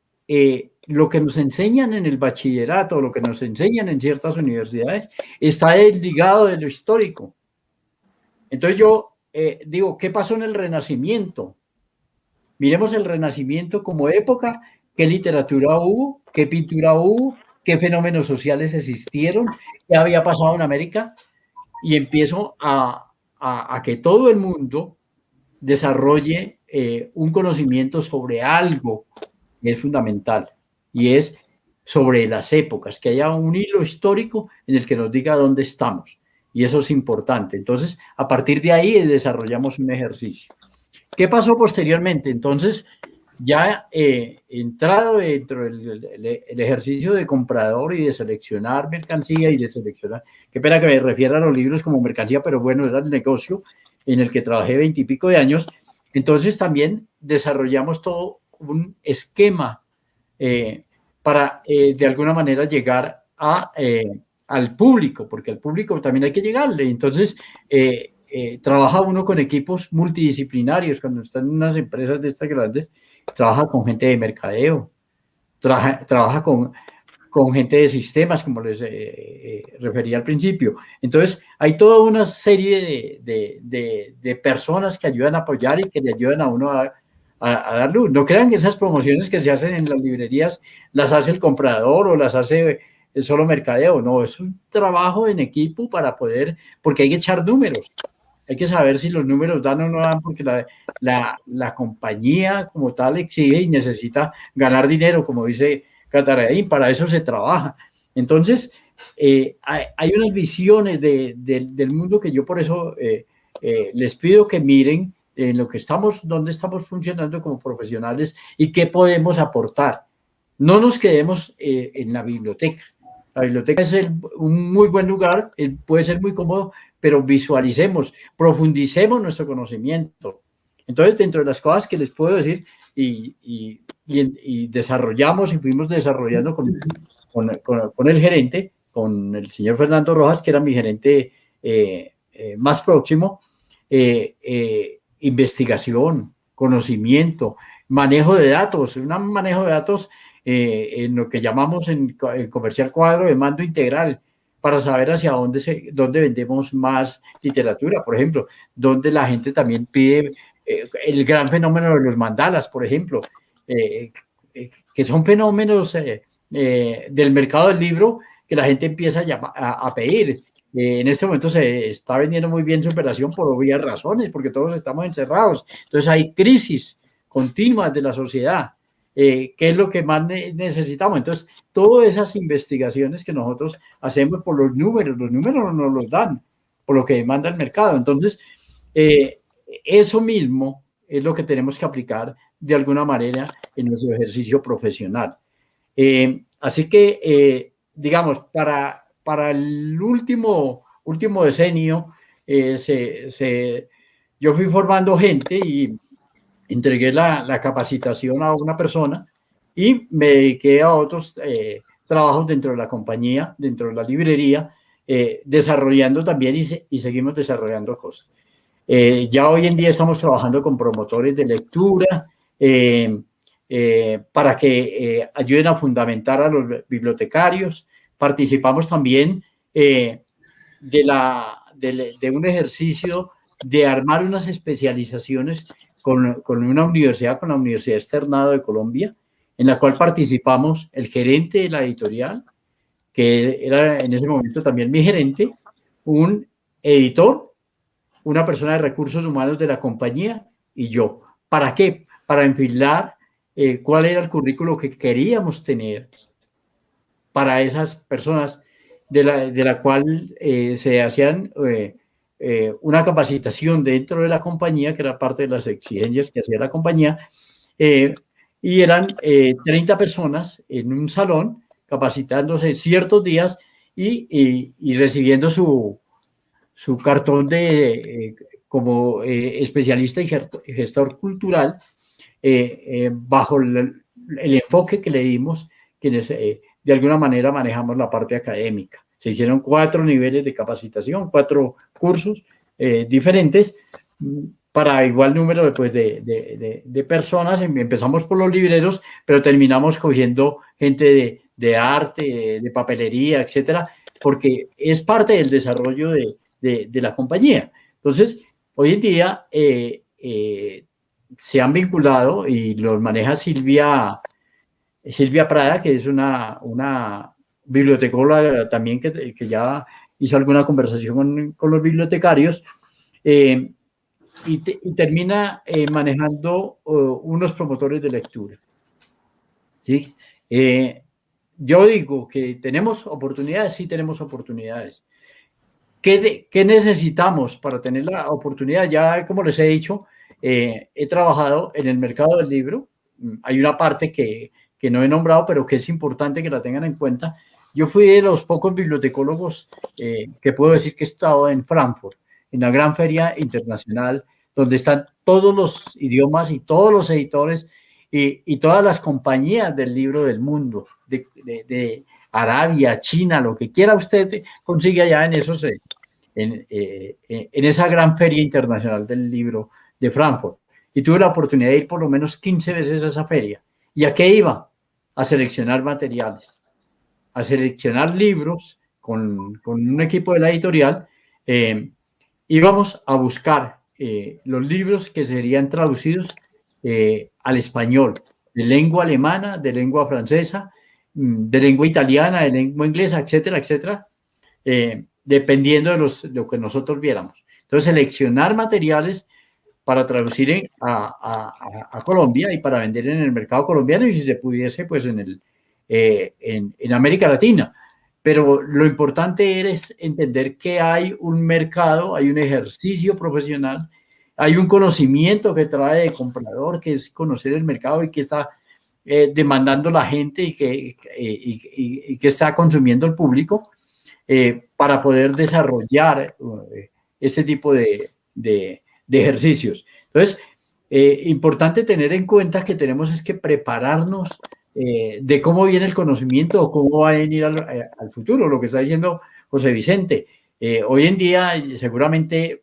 lo que nos enseñan en el bachillerato, lo que nos enseñan en ciertas universidades, está desligado de lo histórico. Entonces yo digo, ¿qué pasó en el Renacimiento? Miremos el Renacimiento como época, qué literatura hubo, qué pintura hubo, qué fenómenos sociales existieron, qué había pasado en América, y empiezo a que todo el mundo desarrolle un conocimiento sobre algo que es fundamental, y es sobre las épocas, que haya un hilo histórico en el que nos diga dónde estamos, y eso es importante. Entonces, a partir de ahí desarrollamos un ejercicio. ¿Qué pasó posteriormente? Entonces, ya entrado dentro del ejercicio de comprador y de seleccionar mercancía y de seleccionar, qué pena que me refiera a los libros como mercancía, pero bueno, era el negocio en el que trabajé 20 y pico de años. Entonces también desarrollamos todo un esquema para de alguna manera llegar al público, porque al público también hay que llegarle. Entonces trabaja uno con equipos multidisciplinarios. Cuando está en unas empresas de estas grandes, trabaja con gente de mercadeo, trabaja con gente de sistemas, como les refería al principio. Entonces, hay toda una serie de personas que ayudan a apoyar y que le ayudan a uno a dar luz. No crean que esas promociones que se hacen en las librerías las hace el comprador o las hace el solo mercadeo. No, es un trabajo en equipo para poder, porque hay que echar números. Hay que saber si los números dan o no dan, porque la compañía como tal exige y necesita ganar dinero, como dice Cataraín, para eso se trabaja. Entonces, hay unas visiones del mundo que yo por eso les pido que miren en lo que estamos, dónde estamos funcionando como profesionales y qué podemos aportar. No nos quedemos en la biblioteca. La biblioteca es un muy buen lugar, puede ser muy cómodo, pero visualicemos, profundicemos nuestro conocimiento. Entonces, dentro de las cosas que les puedo decir y desarrollamos y fuimos desarrollando con el gerente, con el señor Fernando Rojas, que era mi gerente más próximo, investigación, conocimiento, manejo de datos, un manejo de datos en lo que llamamos en comercial cuadro de mando integral, para saber hacia dónde vendemos más literatura, por ejemplo, donde la gente también pide el gran fenómeno de los mandalas, por ejemplo. que son fenómenos del mercado del libro que la gente empieza a pedir. En este momento se está vendiendo muy bien superación por obvias razones, porque todos estamos encerrados. Entonces hay crisis continuas de la sociedad. ¿Qué es lo que más necesitamos? Entonces, todas esas investigaciones que nosotros hacemos por los números no nos los dan, por lo que demanda el mercado. Entonces, eso mismo es lo que tenemos que aplicar de alguna manera en nuestro ejercicio profesional. Así que, digamos, para el último decenio, yo fui formando gente y entregué la capacitación a una persona y me dediqué a otros trabajos dentro de la compañía, dentro de la librería, desarrollando también y seguimos desarrollando cosas. Ya hoy en día estamos trabajando con promotores de lectura para que ayuden a fundamentar a los bibliotecarios. Participamos también de un ejercicio de armar unas especializaciones con una universidad, con la Universidad Externado de Colombia, en la cual participamos el gerente de la editorial, que era en ese momento también mi gerente, un editor, una persona de recursos humanos de la compañía y yo. ¿Para qué? Para enfilar cuál era el currículo que queríamos tener para esas personas de la cual se hacían una capacitación dentro de la compañía, que era parte de las exigencias que hacía la compañía, y eran 30 personas en un salón capacitándose ciertos días y recibiendo su cartón como especialista y gestor cultural bajo el enfoque que le dimos, quienes de alguna manera manejamos la parte académica. Se hicieron 4 niveles de capacitación, 4 cursos diferentes para igual número de personas. Empezamos por los libreros, pero terminamos cogiendo gente de arte, de papelería, etcétera, porque es parte del desarrollo de la compañía. Entonces, hoy en día se han vinculado y los maneja Silvia Prada, que es una bibliotecóloga también que ya hizo alguna conversación con los bibliotecarios, y termina manejando unos promotores de lectura. ¿Sí? Yo digo que tenemos oportunidades, sí tenemos oportunidades. ¿Qué necesitamos para tener la oportunidad? Ya, como les he dicho, he trabajado en el mercado del libro. Hay una parte que no he nombrado, pero que es importante que la tengan en cuenta. Yo fui de los pocos bibliotecólogos que puedo decir que he estado en Frankfurt, en la gran feria internacional, donde están todos los idiomas y todos los editores y todas las compañías del libro del mundo, de Arabia, China, lo que quiera usted consigue allá en esa gran feria internacional del libro de Frankfurt. Y tuve la oportunidad de ir por lo menos 15 veces a esa feria. ¿Y a qué iba? A seleccionar materiales, a seleccionar libros con un equipo de la editorial. Íbamos a buscar los libros que serían traducidos al español, de lengua alemana, de lengua francesa, de lengua italiana, de lengua inglesa, etcétera, etcétera, dependiendo de lo que nosotros viéramos. Entonces, seleccionar materiales para traducir a Colombia y para vender en el mercado colombiano y si se pudiese, pues en América Latina. Pero lo importante es entender que hay un mercado, hay un ejercicio profesional, hay un conocimiento que trae de comprador, que es conocer el mercado y que está demandando la gente y que está consumiendo el público para poder desarrollar este tipo de ejercicios. Entonces, importante tener en cuenta que tenemos es que prepararnos de cómo viene el conocimiento o cómo va a venir al futuro, lo que está diciendo José Vicente. Hoy en día, seguramente,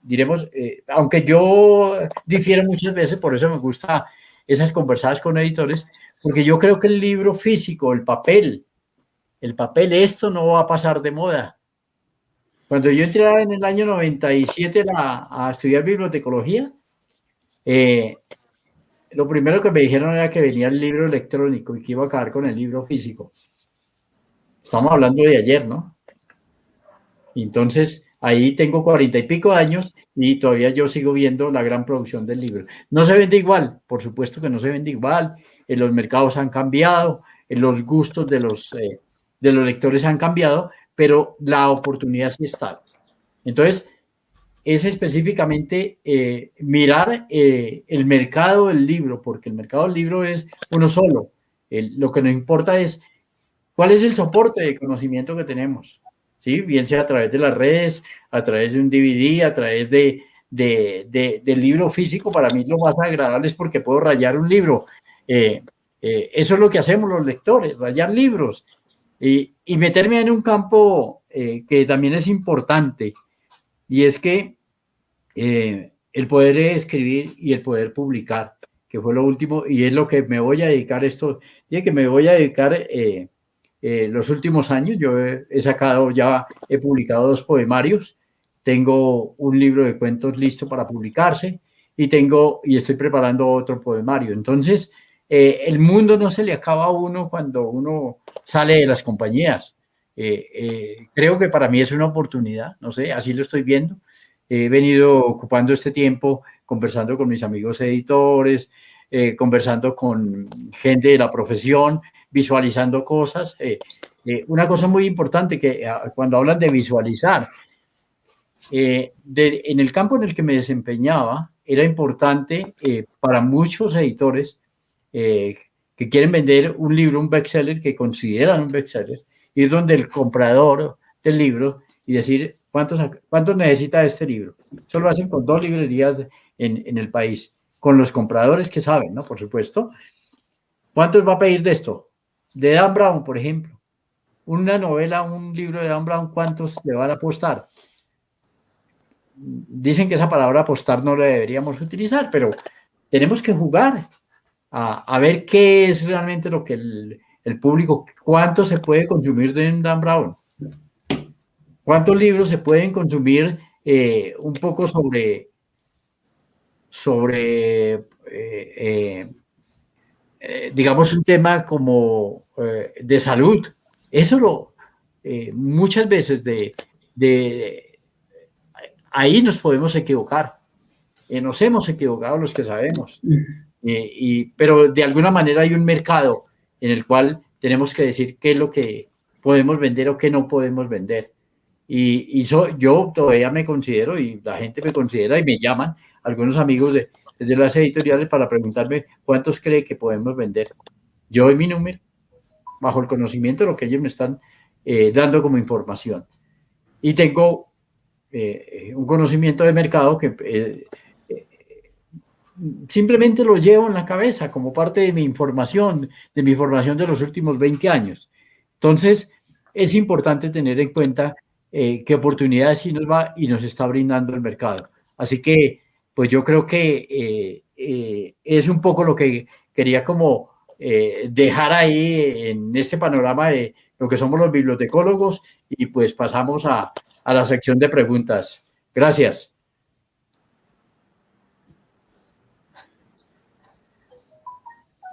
diremos, aunque yo difiero muchas veces, por eso me gusta esas conversadas con editores, porque yo creo que el libro físico, el papel, esto no va a pasar de moda. Cuando yo entré en el año 97 a estudiar bibliotecología, lo primero que me dijeron era que venía el libro electrónico y que iba a acabar con el libro físico. Estamos hablando de ayer, ¿no? Entonces, ahí tengo 40 y pico años y todavía yo sigo viendo la gran producción del libro. No se vende igual, por supuesto que no se vende igual. Los mercados han cambiado, los gustos de los lectores han cambiado, pero la oportunidad sí está. Entonces, es específicamente mirar el mercado del libro, porque el mercado del libro es uno solo. Lo que nos importa es cuál es el soporte de conocimiento que tenemos, ¿sí? Bien sea a través de las redes, a través de un DVD, a través del libro físico. Para mí lo más agradable es porque puedo rayar un libro. Eso es lo que hacemos los lectores, rayar libros y meterme en un campo que también es importante, y es que el poder escribir y el poder publicar, que fue lo último, y es lo que me voy a dedicar los últimos años. Yo he publicado 2 poemarios, tengo un libro de cuentos listo para publicarse y estoy preparando otro poemario. Entonces, el mundo no se le acaba a uno cuando uno sale de las compañías. Creo que para mí es una oportunidad, no sé, así lo estoy viendo. He venido ocupando este tiempo conversando con mis amigos editores, conversando con gente de la profesión, visualizando cosas. Una cosa muy importante que cuando hablan de visualizar, en el campo en el que me desempeñaba, era importante para muchos editores que quieren vender un libro, un bestseller, que consideran un bestseller, ir donde el comprador del libro y decir cuántos necesita este libro. Eso lo hacen con 2 librerías en el país, con los compradores que saben, ¿no? Por supuesto. ¿Cuántos va a pedir de esto? De Dan Brown, por ejemplo. Una novela, un libro de Dan Brown, ¿cuántos le van a apostar? Dicen que esa palabra apostar no la deberíamos utilizar, pero tenemos que jugar a ver qué es realmente lo que el público, cuánto se puede consumir de Dan Brown, cuántos libros se pueden consumir, un poco sobre digamos, un tema como de salud. Eso muchas veces ahí nos podemos equivocar. Nos hemos equivocado los que sabemos. Pero de alguna manera hay un mercado en el cual tenemos que decir qué es lo que podemos vender o qué no podemos vender. Yo todavía me considero, y la gente me considera, y me llaman algunos amigos desde las editoriales para preguntarme cuántos cree que podemos vender. Yo doy mi número bajo el conocimiento de lo que ellos me están dando como información. Y tengo un conocimiento de mercado que simplemente lo llevo en la cabeza como parte de mi formación de los últimos 20 años. Entonces, es importante tener en cuenta qué oportunidades sí nos está brindando el mercado. Así que, pues yo creo que es un poco lo que quería como dejar ahí en este panorama de lo que somos los bibliotecólogos, y pues pasamos a la sección de preguntas. Gracias.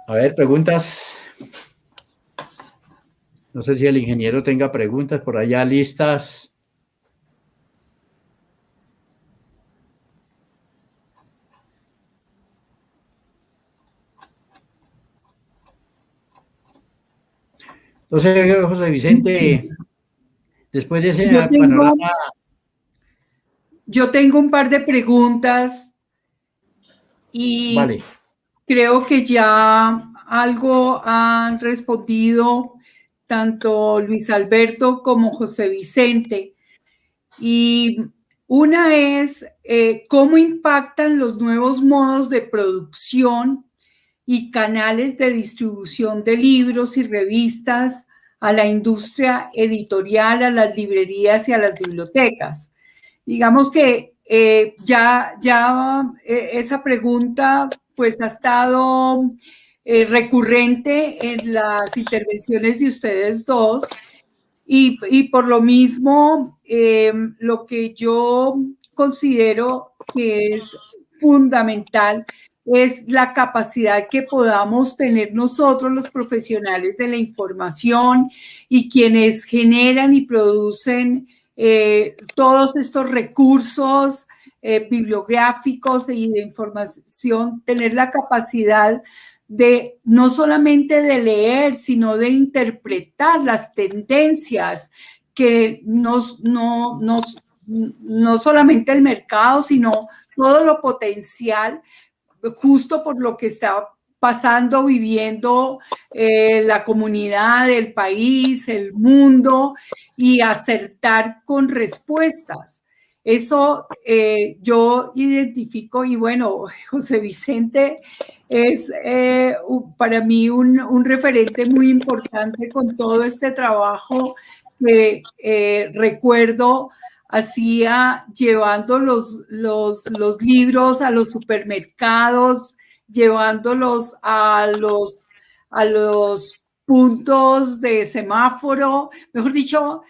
A ver, preguntas. No sé si el ingeniero tenga preguntas por allá listas. Entonces, José Vicente, después de ese panorama... Yo tengo un par de preguntas y vale. Creo que ya algo han respondido tanto Luis Alberto como José Vicente. Y una es cómo impactan los nuevos modos de producción y canales de distribución de libros y revistas a la industria editorial, a las librerías y a las bibliotecas. Digamos que esa pregunta pues ha estado recurrente en las intervenciones de ustedes dos, y por lo mismo lo que yo considero que es fundamental es la capacidad que podamos tener nosotros los profesionales de la información y quienes generan y producen todos estos recursos bibliográficos y de información, tener la capacidad de no solamente de leer, sino de interpretar las tendencias que no solamente el mercado, sino todo lo potencial, justo por lo que está pasando, viviendo la comunidad, el país, el mundo, y acertar con respuestas. Eso yo identifico, y bueno, José Vicente es para mí un referente muy importante con todo este trabajo que recuerdo hacía llevando los libros a los supermercados, llevándolos a los puntos de semáforo, mejor dicho,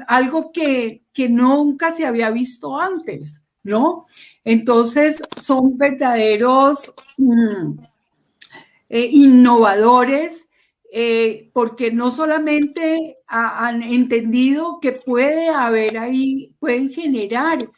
algo que nunca se había visto antes, ¿no? Entonces son verdaderos innovadores, porque no solamente han entendido que puede haber ahí, pueden generar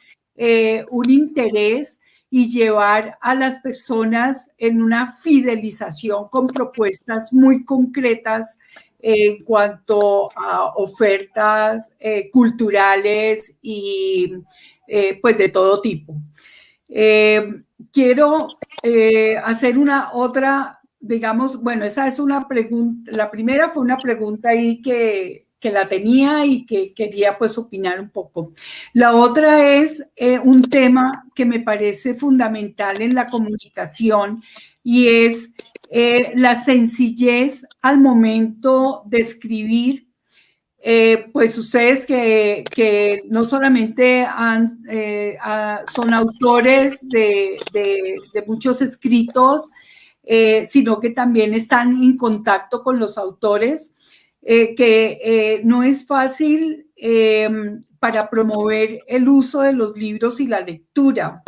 un interés y llevar a las personas en una fidelización con propuestas muy concretas en cuanto a ofertas culturales y pues de todo tipo. Quiero hacer una otra, digamos, bueno, esa es una pregunta, la primera fue una pregunta ahí que la tenía y que quería pues opinar un poco. La otra es un tema que me parece fundamental en la comunicación y es la sencillez al momento de escribir. Pues ustedes que no solamente son autores de muchos escritos, sino que también están en contacto con los autores, que no es fácil para promover el uso de los libros y la lectura.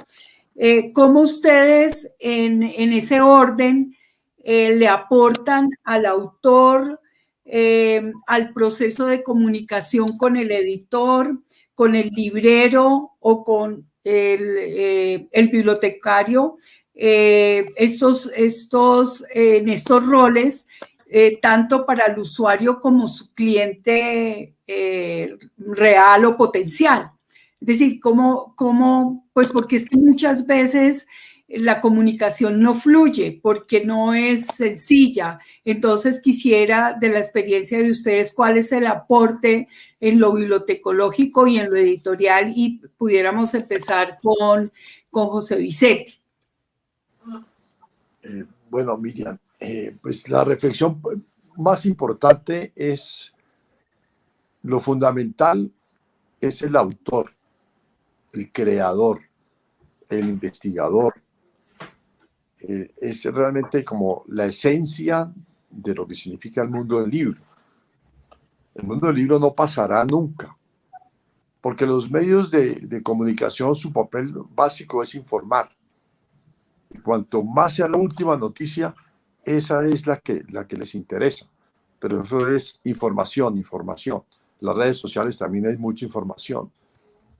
¿Cómo ustedes en ese orden le aportan al autor, al proceso de comunicación con el editor, con el librero o con el bibliotecario, en estos roles, tanto para el usuario como su cliente real o potencial? Es decir, pues porque es que muchas veces la comunicación no fluye porque no es sencilla. Entonces quisiera de la experiencia de ustedes cuál es el aporte en lo bibliotecológico y en lo editorial, y pudiéramos empezar con José Vicente. Bueno, Miriam, pues la reflexión más importante es lo fundamental es el autor, el creador, el investigador. Es realmente como la esencia de lo que significa el mundo del libro. El mundo del libro no pasará nunca, porque los medios de comunicación, su papel básico es informar. Y cuanto más sea la última noticia, esa es la que les interesa. Pero eso es información. Las redes sociales también hay mucha información.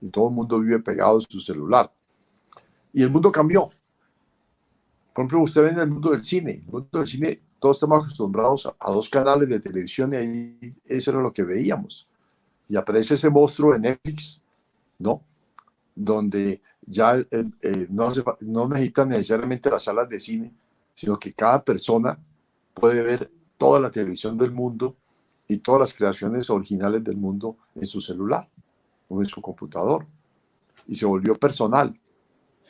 Y todo el mundo vive pegado a su celular. Y el mundo cambió. Por ejemplo, usted ve en el mundo del cine. El mundo del cine, todos estamos acostumbrados a 2 canales de televisión y ahí eso era lo que veíamos. Y aparece ese monstruo de Netflix, ¿no? Donde ya no necesitan necesariamente las salas de cine, sino que cada persona puede ver toda la televisión del mundo y todas las creaciones originales del mundo en su celular o en su computador. Y se volvió personal.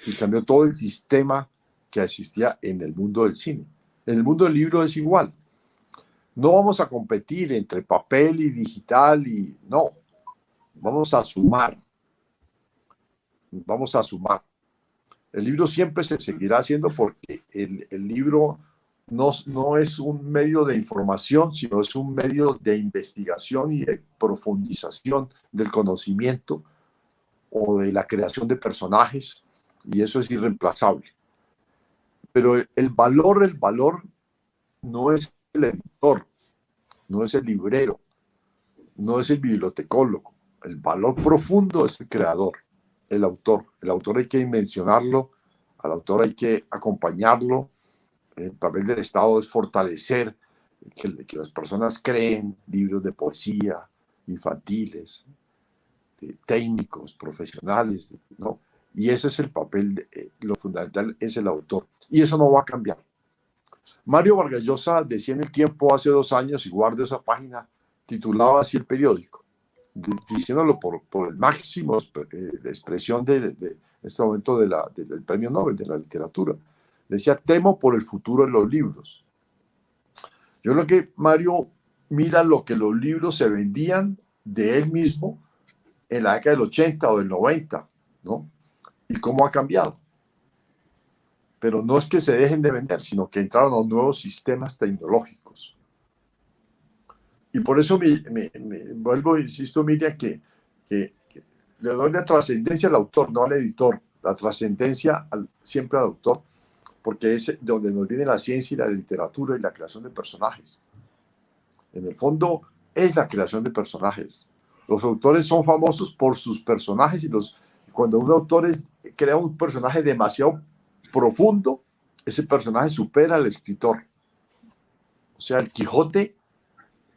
Y cambió todo el sistema que existía en el mundo del cine. En el mundo del libro es igual. No vamos a competir entre papel y digital y no. Vamos a sumar. Vamos a sumar. El libro siempre se seguirá haciendo porque el libro no es un medio de información, sino es un medio de investigación y de profundización del conocimiento o de la creación de personajes, y eso es irreemplazable. Pero el valor no es el editor, no es el librero, no es el bibliotecólogo. El valor profundo es el creador, el autor. El autor hay que dimensionarlo, al autor hay que acompañarlo. El papel del Estado es fortalecer que las personas creen libros de poesía, infantiles, técnicos, profesionales, ¿no? Y ese es el papel, lo fundamental es el autor. Y eso no va a cambiar. Mario Vargas Llosa decía en El Tiempo hace 2 años, y guardo esa página, titulaba así el periódico, diciéndolo por el máximo de expresión de este momento del premio Nobel de la literatura. Decía: temo por el futuro de los libros. Yo creo que Mario mira lo que los libros se vendían de él mismo en la década del 80 o del 90, ¿no? Y cómo ha cambiado. Pero no es que se dejen de vender, sino que entraron a nuevos sistemas tecnológicos. Y por eso vuelvo, insisto, Miriam, que le doy la trascendencia al autor, no al editor, la trascendencia siempre al autor, porque es donde nos viene la ciencia y la literatura y la creación de personajes. En el fondo es la creación de personajes. Los autores son famosos por sus personajes, y cuando un autor crea un personaje demasiado profundo, ese personaje supera al escritor. O sea, el Quijote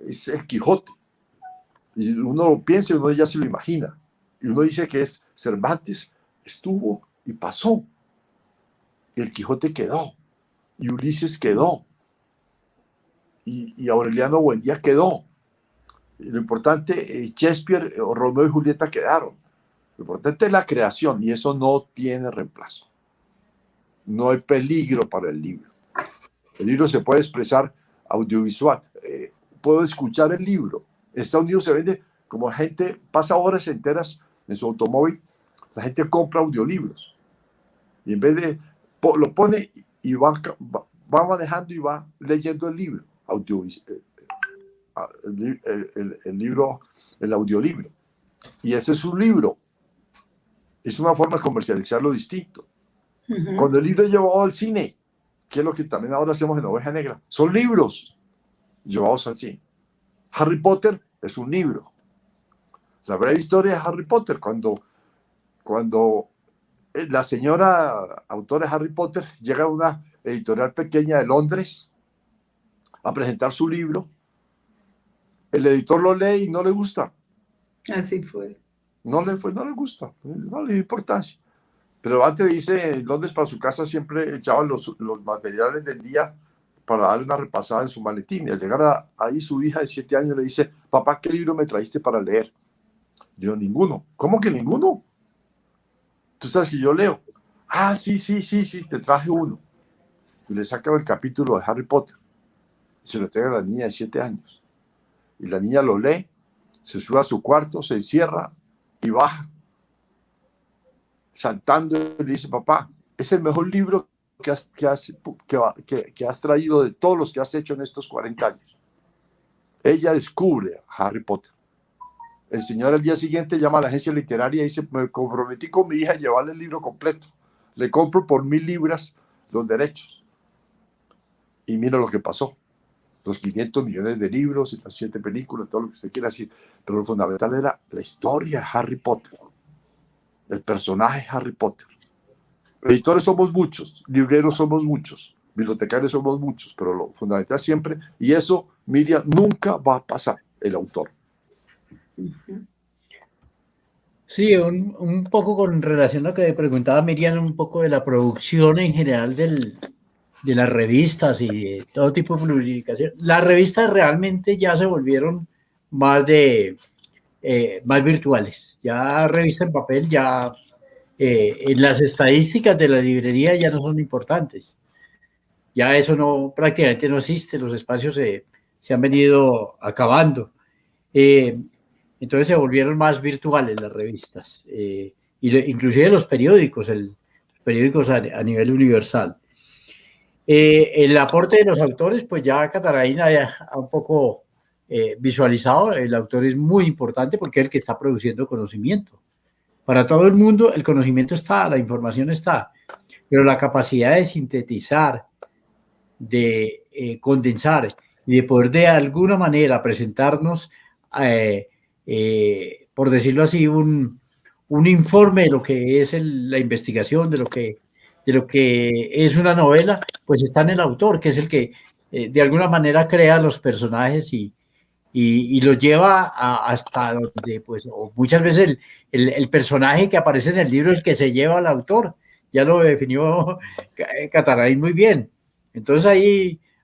es el Quijote. Y uno lo piensa y uno ya se lo imagina. Y uno dice que es Cervantes, estuvo y pasó. Y el Quijote quedó. Y Ulises quedó. Y Aureliano Buendía quedó. Y lo importante es Shakespeare o Romeo y Julieta quedaron. Lo importante es la creación, y eso no tiene reemplazo. No hay peligro para el libro. El libro se puede expresar audiovisual. Puedo escuchar el libro. En Estados Unidos se vende, como gente pasa horas enteras en su automóvil, la gente compra audiolibros. Y en vez de, lo pone y va manejando y va leyendo el libro. El audiolibro. Y ese es un libro. Es una forma de comercializarlo distinto. Uh-huh. Cuando el libro es llevado al cine, que es lo que también ahora hacemos en Oveja Negra, son libros llevados al cine. Harry Potter es un libro. La breve historia de Harry Potter, cuando la señora autora de Harry Potter llega a una editorial pequeña de Londres a presentar su libro, el editor lo lee y no le gusta. Así fue. No le gusta, no le dio importancia. Pero antes de irse en Londres para su casa, siempre echaban los materiales del día para darle una repasada en su maletín. Y al llegar ahí, su hija de 7 años le dice: papá, ¿qué libro me trajiste para leer? Yo: ninguno. ¿Cómo que ninguno? Tú sabes que yo leo. Ah, sí, te traje uno. Y le saca el capítulo de Harry Potter. Y se lo entrega a la niña de 7 años. Y la niña lo lee, se sube a su cuarto, se encierra y baja, saltando, y le dice: papá, es el mejor libro que has traído de todos los que has hecho en estos 40 años. Ella descubre a Harry Potter. El señor al día siguiente llama a la agencia literaria y dice: me comprometí con mi hija a llevarle el libro completo. Le compro por 1.000 libras los derechos. Y mira lo que pasó. Los 500 millones de libros y las 7 películas, todo lo que usted quiera decir. Pero lo fundamental era la historia de Harry Potter. El personaje Harry Potter. Editores somos muchos, libreros somos muchos, bibliotecarios somos muchos, pero lo fundamental siempre, y eso, Miriam, nunca va a pasar, el autor. Sí, un poco con relación a lo que preguntaba Miriam, un poco de la producción en general de las revistas y de todo tipo de publicación. Las revistas realmente ya se volvieron más virtuales. Ya revista en papel, ya en las estadísticas de la librería ya no son importantes. Ya eso prácticamente no existe. Los espacios se han venido acabando. Entonces se volvieron más virtuales las revistas. Inclusive los periódicos, periódicos a nivel universal. El aporte de los autores, pues ya Cataraína ha un poco visualizado. El autor es muy importante porque es el que está produciendo conocimiento. Para todo el mundo el conocimiento está, la información está. pero la capacidad de sintetizar, de condensar y de poder de alguna manera presentarnos, por decirlo así, un informe de lo que es la investigación, de lo que es una novela, pues está en el autor, que es el que de alguna manera crea los personajes y los lleva hasta donde, pues, o muchas veces el personaje que aparece en el libro es el que se lleva al autor. Ya lo definió Catarain muy bien. Entonces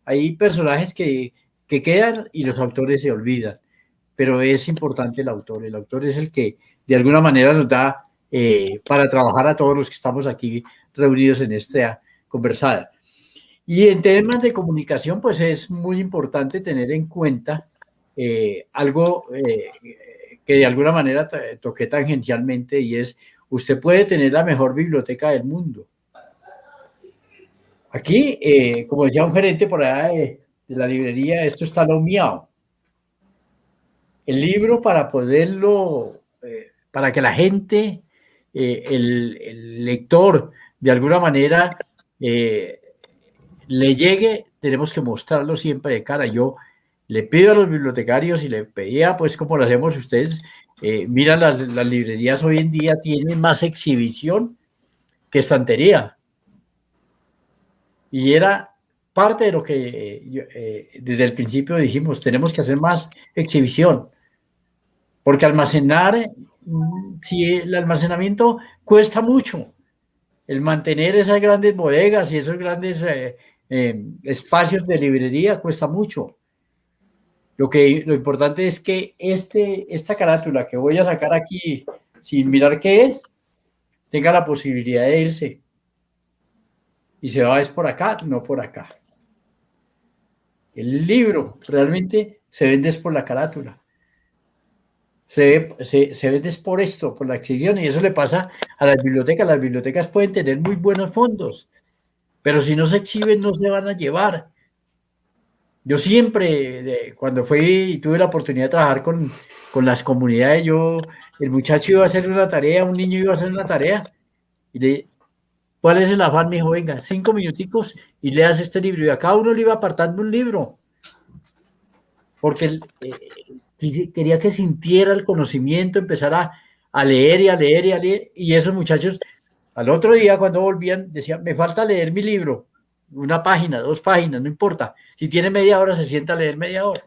hay personajes que quedan y los autores se olvidan, pero es importante el autor es el que de alguna manera nos da para trabajar a todos los que estamos aquí reunidos en esta conversada. Y en temas de comunicación, pues es muy importante tener en cuenta algo que de alguna manera toqué tangencialmente, y es: usted puede tener la mejor biblioteca del mundo. Aquí, como decía un gerente por allá de la librería, esto está lo miau. El libro, para poderlo, para que la gente, el lector, de alguna manera le llegue, tenemos que mostrarlo siempre de cara. Yo le pido a los bibliotecarios y le pedía, pues como lo hacemos ustedes, mira, las librerías hoy en día tienen más exhibición que estantería. Y era parte de lo que desde el principio dijimos: tenemos que hacer más exhibición, porque almacenar, si el almacenamiento cuesta mucho, el mantener esas grandes bodegas y esos grandes espacios de librería cuesta mucho. Lo importante es que esta carátula que voy a sacar aquí, sin mirar qué es, tenga la posibilidad de irse. Y se va es por acá, no por acá. El libro realmente se vende por la carátula. Se vende por esto, por la exhibición, y eso le pasa a las bibliotecas. Las bibliotecas pueden tener muy buenos fondos, pero si no se exhiben no se van a llevar. Yo siempre, cuando fui y tuve la oportunidad de trabajar con las comunidades, el muchacho iba a hacer una tarea, un niño iba a hacer una tarea, y ¿cuál es el afán? Me dijo: venga, 5 minuticos y leas este libro. Y a cada uno le iba apartando un libro, porque quería que sintiera el conocimiento, empezara a leer y a leer y a leer. Y esos muchachos, al otro día, cuando volvían, decían: me falta leer mi libro. 1 página, 2 páginas, no importa. Si tiene media hora, se sienta a leer media hora,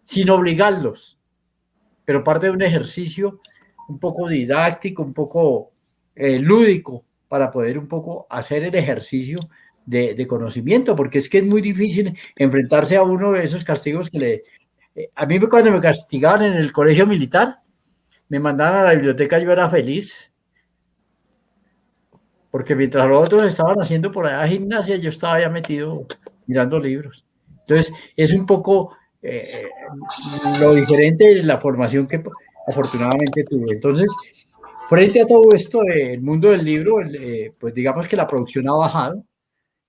sin obligarlos. Pero parte de un ejercicio un poco didáctico, un poco lúdico, para poder un poco hacer el ejercicio de conocimiento, porque es que es muy difícil enfrentarse a uno de esos castigos que a mí, cuando me castigaban en el colegio militar, me mandaban a la biblioteca, yo era feliz, porque mientras los otros estaban haciendo por allá gimnasia, yo estaba ya metido mirando libros. Entonces, es un poco lo diferente de la formación que afortunadamente tuve. Entonces, frente a todo esto, el mundo del libro, pues digamos que la producción ha bajado.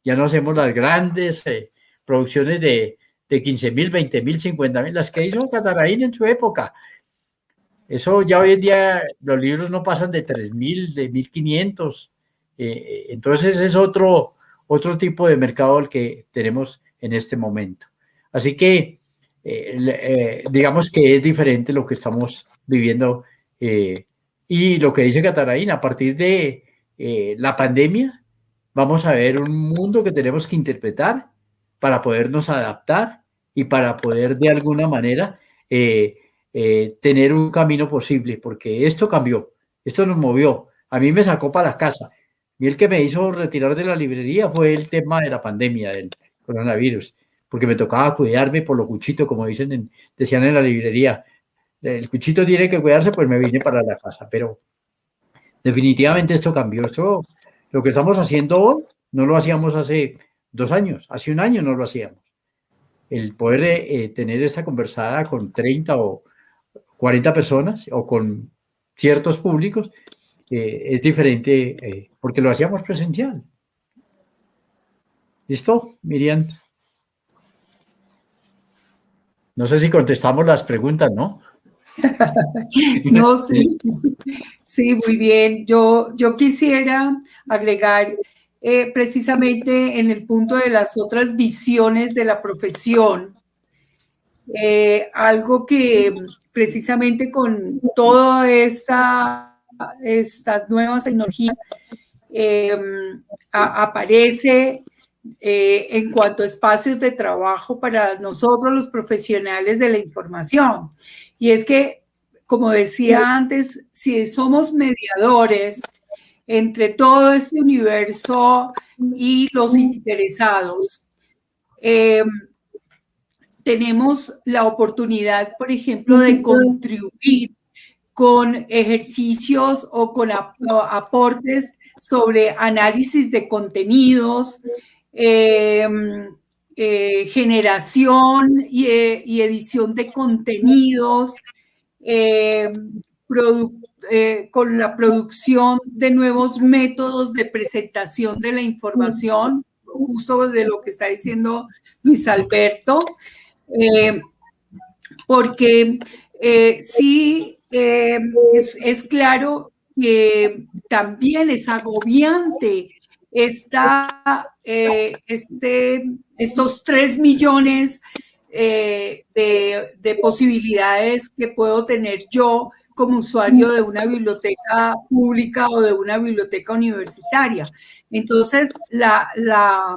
Ya no hacemos las grandes producciones de 15.000, 20.000, 50.000, las que hizo Catarain en su época. Eso ya hoy en día, los libros no pasan de 3.000, de 1.500. Entonces es otro tipo de mercado el que tenemos en este momento. Así que digamos que es diferente lo que estamos viviendo. Y lo que dice Catarain, a partir de la pandemia, vamos a ver un mundo que tenemos que interpretar para podernos adaptar y para poder de alguna manera tener un camino posible, porque esto cambió, esto nos movió. A mí me sacó para la casa. Y el que me hizo retirar de la librería fue el tema de la pandemia, del coronavirus, porque me tocaba cuidarme por lo cuchito, como decían en la librería. El cuchito tiene que cuidarse, pues me vine para la casa. Pero definitivamente esto cambió. Esto, lo que estamos haciendo hoy, no lo hacíamos hace 2 años, hace 1 año no lo hacíamos. El poder tener esta conversada con 30 o 40 personas o con ciertos públicos es diferente porque lo hacíamos presencial. ¿Listo, Miriam? No sé si contestamos las preguntas, ¿no? No, sí, sí, muy bien. Yo quisiera agregar precisamente en el punto de las otras visiones de la profesión, algo que precisamente con todas estas nuevas tecnologías aparece en cuanto a espacios de trabajo para nosotros los profesionales de la información. Y es que, como decía antes, si somos mediadores entre todo este universo y los interesados, tenemos la oportunidad, por ejemplo, de contribuir con ejercicios o con aportes sobre análisis de contenidos, generación y edición de contenidos, con la producción de nuevos métodos de presentación de la información, justo de lo que está diciendo Luis Alberto, porque sí es claro que también es agobiante estos 3 millones de posibilidades que puedo tener yo como usuario de una biblioteca pública o de una biblioteca universitaria. Entonces, la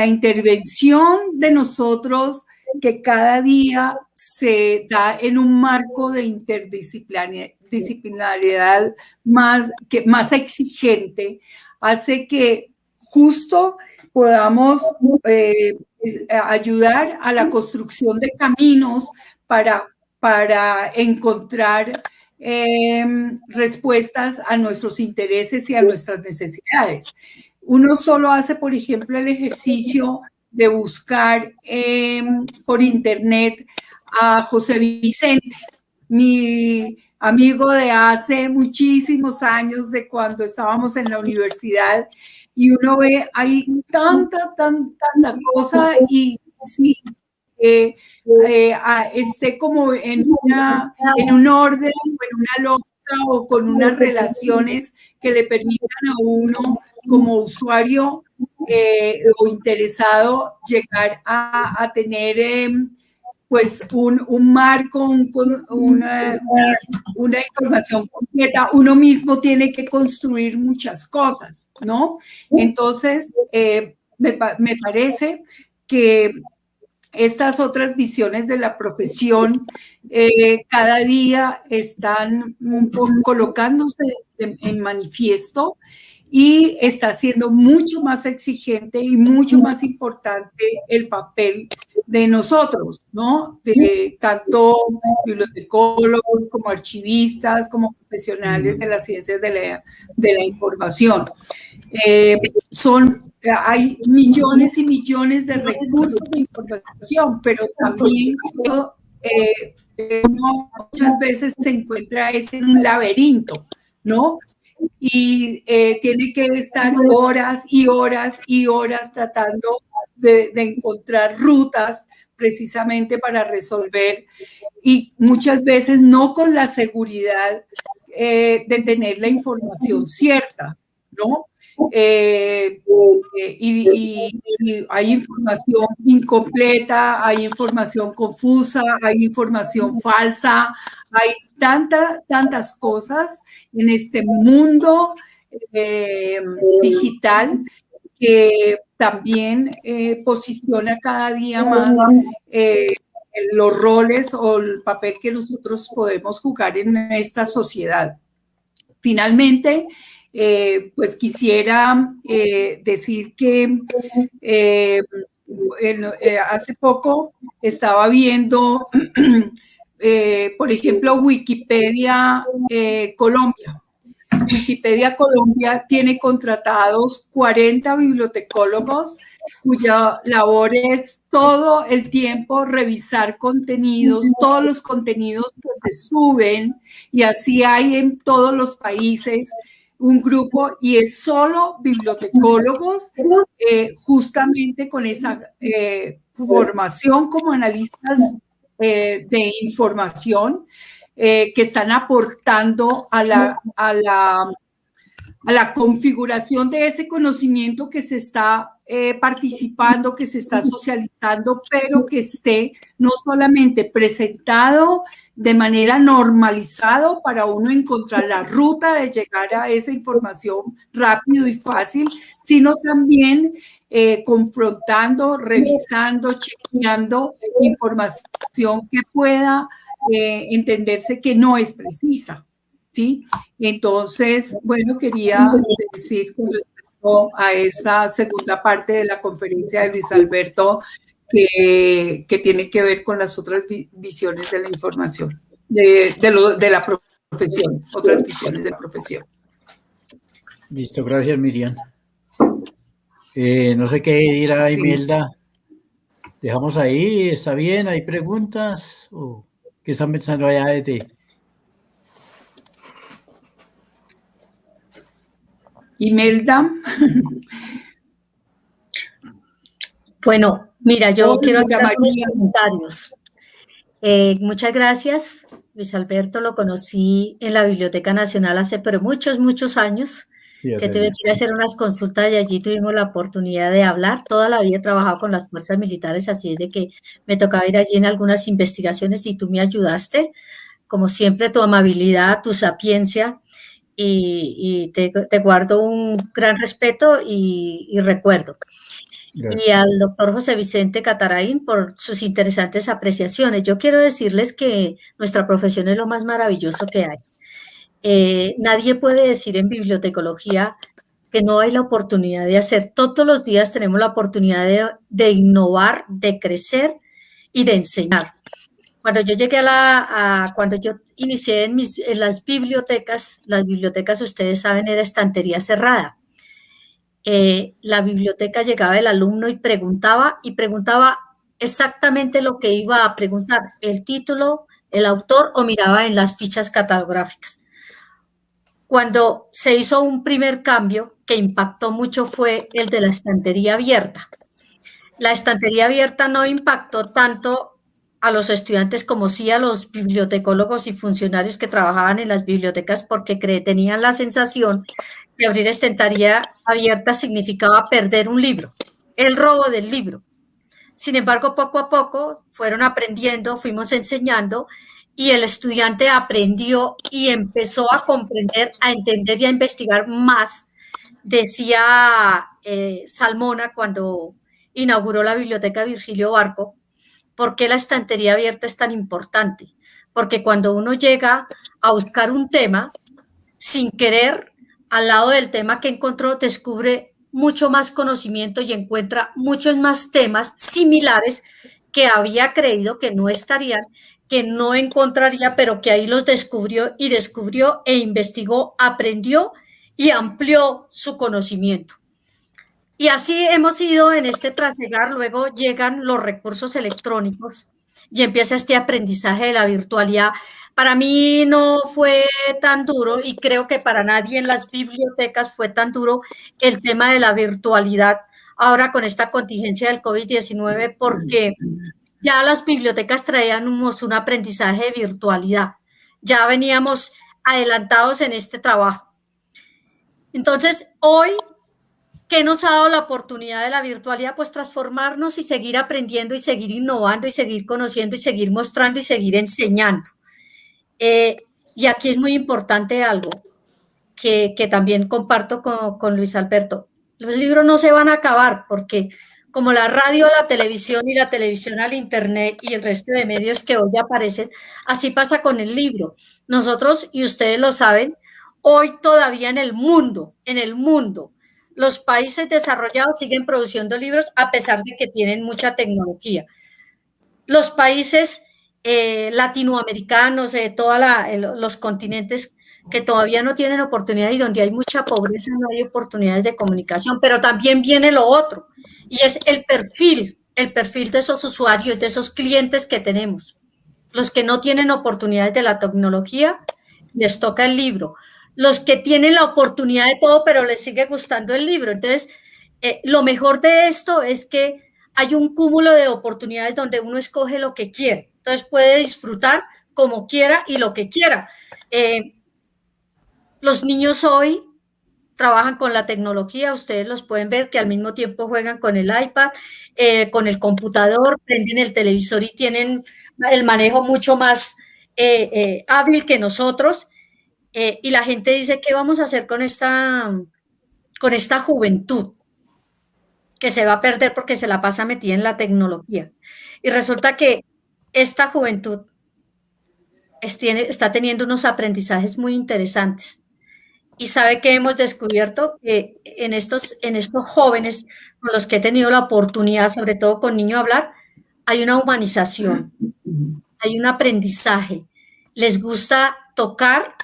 intervención de nosotros, que cada día se da en un marco de interdisciplinariedad más exigente, hace que justo podamos ayudar a la construcción de caminos para encontrar respuestas a nuestros intereses y a nuestras necesidades. Uno solo hace, por ejemplo, el ejercicio de buscar por internet a José Vicente, mi amigo de hace muchísimos años, de cuando estábamos en la universidad, y uno ve ahí tanta cosa, y sí, esté como en un orden, o en una lógica, o con unas relaciones que le permitan a uno como usuario o interesado llegar a tener pues un marco, una información completa. Uno mismo tiene que construir muchas cosas, ¿no? Entonces, me parece que estas otras visiones de la profesión cada día están colocándose en manifiesto, y está siendo mucho más exigente y mucho más importante el papel de nosotros, ¿no? De tanto bibliotecólogos como archivistas, como profesionales de las ciencias de la información. Hay millones y millones de recursos de información, pero también uno muchas veces se encuentra en un laberinto, ¿no? Y tiene que estar horas y horas y horas tratando de encontrar rutas precisamente para resolver, y muchas veces no con la seguridad de tener la información cierta, ¿no? Y hay información incompleta, hay información confusa, hay información falsa, hay tantas cosas en este mundo digital que también posiciona cada día más los roles o el papel que nosotros podemos jugar en esta sociedad. Finalmente, pues quisiera decir que hace poco estaba viendo, por ejemplo, Wikipedia Colombia. Wikipedia Colombia tiene contratados 40 bibliotecólogos cuya labor es todo el tiempo revisar contenidos, todos los contenidos que se suben, y así hay en todos los países un grupo, y es solo bibliotecólogos justamente con esa formación como analistas de información, que están aportando a a la configuración de ese conocimiento que se está participando, que se está socializando, pero que esté no solamente presentado de manera normalizado para uno encontrar la ruta de llegar a esa información rápido y fácil, sino también confrontando, revisando, chequeando información que pueda entenderse que no es precisa, ¿sí? Entonces, bueno, quería decir con respecto a esa segunda parte de la conferencia de Luis Alberto que tiene que ver con las otras visiones de la información, de la profesión, otras visiones de la profesión. Listo, gracias, Miriam. No sé qué dirá Imelda. ¿Dejamos ahí? ¿Está bien? ¿Hay preguntas? ¿O qué están pensando allá desde? Imelda. Bueno, mira, yo quiero hacer algunos comentarios. Muchas gracias. Luis Alberto lo conocí en la Biblioteca Nacional hace pero muchos años, sí, que tuve que ir a hacer unas consultas y allí tuvimos la oportunidad de hablar. Toda la vida he trabajado con las fuerzas militares, así es de que me tocaba ir allí en algunas investigaciones y tú me ayudaste. Como siempre, tu amabilidad, tu sapiencia, y te guardo un gran respeto y recuerdo. Gracias. Y al doctor José Vicente Catarain por sus interesantes apreciaciones. Yo quiero decirles que nuestra profesión es lo más maravilloso que hay. Nadie puede decir en bibliotecología que no hay la oportunidad de hacer. Todos los días tenemos la oportunidad de innovar, de crecer y de enseñar. Cuando yo llegué cuando yo inicié en las bibliotecas ustedes saben, era estantería cerrada. La biblioteca llegaba el alumno y preguntaba exactamente lo que iba a preguntar, el título, el autor, o miraba en las fichas catalográficas. Cuando se hizo un primer cambio que impactó mucho fue el de la estantería abierta. La estantería abierta no impactó tanto a los estudiantes como sí a los bibliotecólogos y funcionarios que trabajaban en las bibliotecas, porque tenían la sensación que abrir estantería abierta significaba perder un libro, el robo del libro. Sin embargo, poco a poco fueron aprendiendo, fuimos enseñando, y el estudiante aprendió y empezó a comprender, a entender y a investigar más. Decía Salmona cuando inauguró la biblioteca Virgilio Barco, ¿por qué la estantería abierta es tan importante? Porque cuando uno llega a buscar un tema, sin querer, al lado del tema que encontró, descubre mucho más conocimiento y encuentra muchos más temas similares que había creído que no estarían, que no encontraría, pero que ahí los descubrió e investigó, aprendió y amplió su conocimiento. Y así hemos ido en este trasegar. Luego llegan los recursos electrónicos y empieza este aprendizaje de la virtualidad. Para mí no fue tan duro, y creo que para nadie en las bibliotecas fue tan duro el tema de la virtualidad ahora con esta contingencia del COVID-19, porque ya las bibliotecas traíamos un aprendizaje de virtualidad. Ya veníamos adelantados en este trabajo. Entonces, hoy, ¿qué nos ha dado la oportunidad de la virtualidad? Pues transformarnos y seguir aprendiendo y seguir innovando y seguir conociendo y seguir mostrando y seguir enseñando. Y aquí es muy importante algo que también comparto con Luis Alberto. Los libros no se van a acabar, porque como la radio, la televisión y la televisión al internet y el resto de medios que hoy aparecen, así pasa con el libro. Nosotros, y ustedes lo saben, hoy todavía en el mundo, los países desarrollados siguen produciendo libros a pesar de que tienen mucha tecnología. Los países latinoamericanos, todos los continentes que todavía no tienen oportunidades y donde hay mucha pobreza, no hay oportunidades de comunicación, pero también viene lo otro, y es el perfil de esos usuarios, de esos clientes que tenemos. Los que no tienen oportunidades de la tecnología, les toca el libro. Los que tienen la oportunidad de todo, pero les sigue gustando el libro. Entonces, lo mejor de esto es que hay un cúmulo de oportunidades donde uno escoge lo que quiere. Entonces, puede disfrutar como quiera y lo que quiera. Los niños hoy trabajan con la tecnología, ustedes los pueden ver que al mismo tiempo juegan con el iPad, con el computador, prenden el televisor y tienen el manejo mucho más hábil que nosotros. Y la gente dice, ¿qué vamos a hacer con esta juventud que se va a perder porque se la pasa metida en la tecnología? Y resulta que esta juventud está teniendo unos aprendizajes muy interesantes. Y sabe que hemos descubierto que en estos jóvenes con los que he tenido la oportunidad, sobre todo con Niño Hablar, hay una humanización, hay un aprendizaje. Les gusta tocar,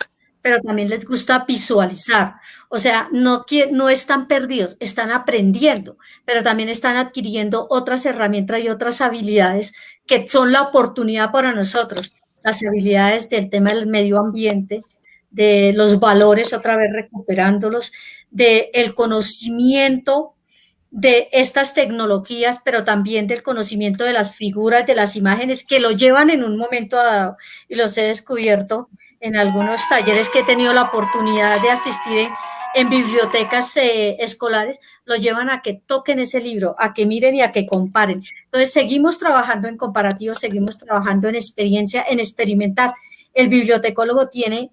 pero también les gusta visualizar. O sea, no están perdidos, están aprendiendo, pero también están adquiriendo otras herramientas y otras habilidades que son la oportunidad para nosotros. Las habilidades del tema del medio ambiente, de los valores, otra vez recuperándolos, del conocimiento de estas tecnologías, pero también del conocimiento de las figuras, de las imágenes que lo llevan en un momento dado, y los he descubierto en algunos talleres que he tenido la oportunidad de asistir en bibliotecas escolares, los llevan a que toquen ese libro, a que miren y a que comparen. Entonces, seguimos trabajando en comparativos, seguimos trabajando en experiencia, en experimentar. El bibliotecólogo tiene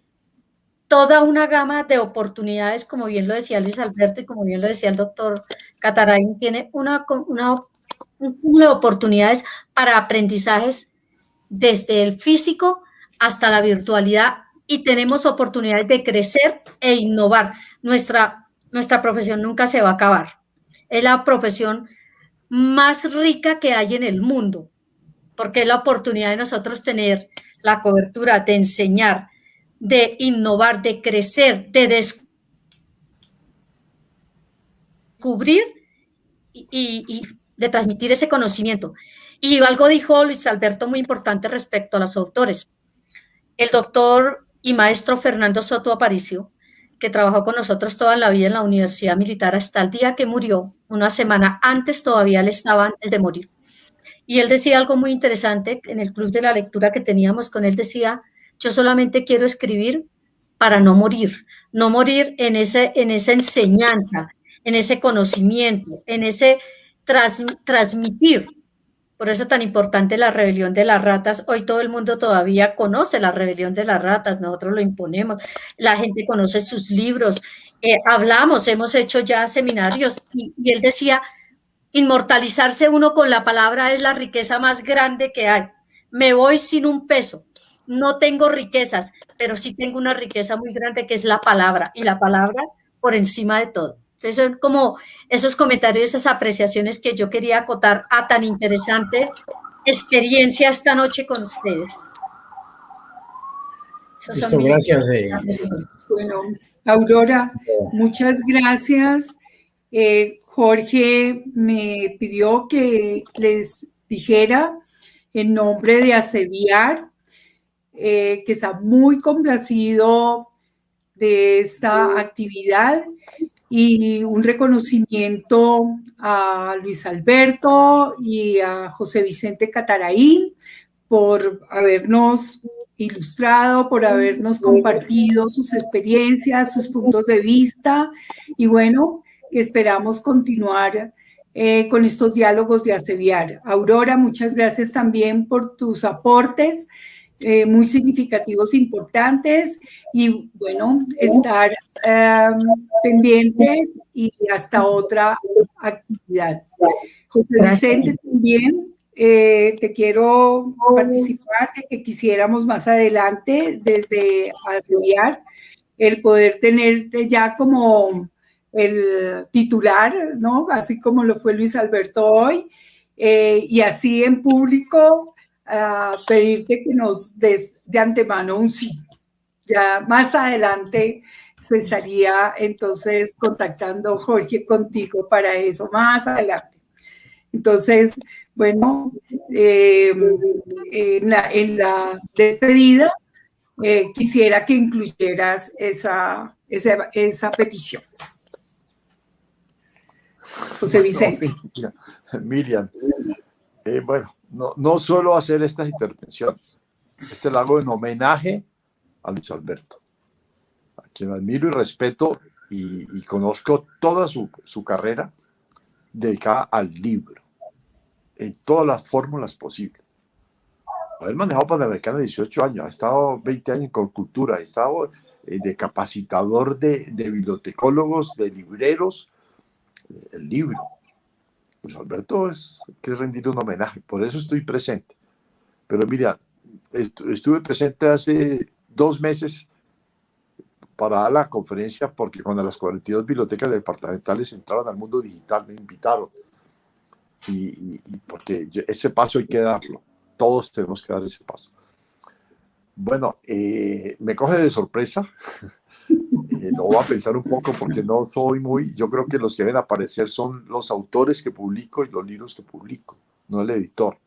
toda una gama de oportunidades, como bien lo decía Luis Alberto y como bien lo decía el doctor Catarain, tiene un cúmulo de oportunidades para aprendizajes desde el físico hasta la virtualidad, y tenemos oportunidades de crecer e innovar. Nuestra profesión nunca se va a acabar. Es la profesión más rica que hay en el mundo, porque es la oportunidad de nosotros tener la cobertura de enseñar, de innovar, de crecer, de descubrir y de transmitir ese conocimiento. Y algo dijo Luis Alberto muy importante respecto a los autores. El doctor y maestro Fernando Soto Aparicio, que trabajó con nosotros toda la vida en la Universidad Militar hasta el día que murió, una semana antes todavía él estaba antes de morir. Y él decía algo muy interesante en el club de la lectura que teníamos con él, decía: yo solamente quiero escribir para no morir en esa enseñanza, en ese conocimiento, en ese transmitir. Por eso tan importante la rebelión de las ratas. Hoy todo el mundo todavía conoce la rebelión de las ratas, nosotros lo imponemos, la gente conoce sus libros, hablamos, hemos hecho ya seminarios, y él decía, inmortalizarse uno con la palabra es la riqueza más grande que hay. Me voy sin un peso, no tengo riquezas, pero sí tengo una riqueza muy grande que es la palabra, y la palabra por encima de todo. Entonces, son como esos comentarios, esas apreciaciones que yo quería acotar a tan interesante experiencia esta noche con ustedes. Listo, gracias. Bueno, Aurora, muchas gracias. Jorge me pidió que les dijera en nombre de ASEVIAR que está muy complacido de esta actividad, y un reconocimiento a Luis Alberto y a José Vicente Catarain por habernos ilustrado, por habernos compartido sus experiencias, sus puntos de vista, y bueno, que esperamos continuar con estos diálogos de ASEVIAR. Aurora, muchas gracias también por tus aportes muy significativos, importantes, y bueno, estar pendientes y hasta otra actividad. José Vicente, también te quiero participar de que quisiéramos más adelante desde ASEVIAR el poder tenerte ya como el titular, ¿no? Así como lo fue Luis Alberto hoy, y así en público pedirte que nos des de antemano un sí. Ya más adelante se estaría entonces contactando Jorge contigo para eso, más adelante. Entonces, bueno, en la despedida quisiera que incluyeras esa petición. José Vicente. Miriam, bueno, no suelo hacer estas intervenciones. Este lo hago en homenaje a Luis Alberto, a quien admiro y respeto y conozco toda su carrera dedicada al libro, en todas las fórmulas posibles. Haber manejado Panamericana 18 años, ha estado 20 años con cultura, ha estado de capacitador de bibliotecólogos, de libreros, el libro. Pues Alberto es que rendir un homenaje, por eso estoy presente. Pero mira, estuve presente hace 2 meses para dar la conferencia porque cuando las 42 bibliotecas departamentales entraron al mundo digital me invitaron. Y porque ese paso hay que darlo. Todos tenemos que dar ese paso. Bueno, me coge de sorpresa. Lo voy a pensar un poco porque no soy muy... Yo creo que los que deben aparecer son los autores que publico y los libros que publico, no el editor.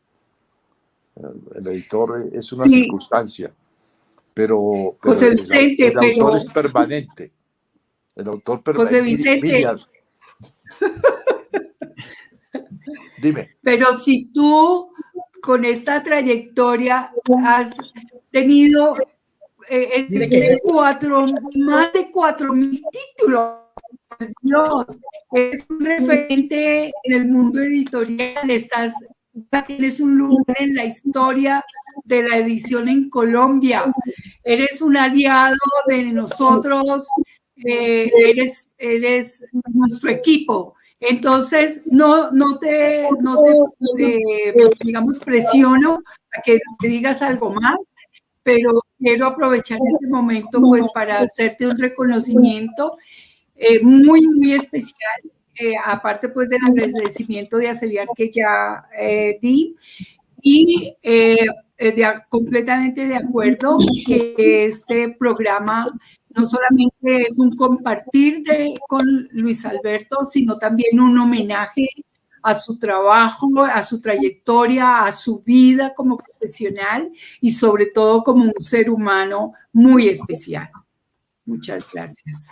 El editor es una circunstancia, pero José Vicente, el autor es permanente. El autor permanente. José Vicente. Miriam. Dime. Pero si tú con esta trayectoria has tenido más de 4.000 títulos. Dios, eres un referente en el mundo editorial, tienes un lugar en la historia de la edición en Colombia, eres un aliado de nosotros, eres nuestro equipo. Entonces, no te digamos, presiono a que digas algo más, pero quiero aprovechar este momento pues para hacerte un reconocimiento muy, muy especial, aparte pues del agradecimiento de ASEVIAR que ya di, y completamente de acuerdo que este programa no solamente es un compartir con Luis Alberto, sino también un homenaje a su trabajo, a su trayectoria, a su vida como profesional y sobre todo como un ser humano muy especial. Muchas gracias.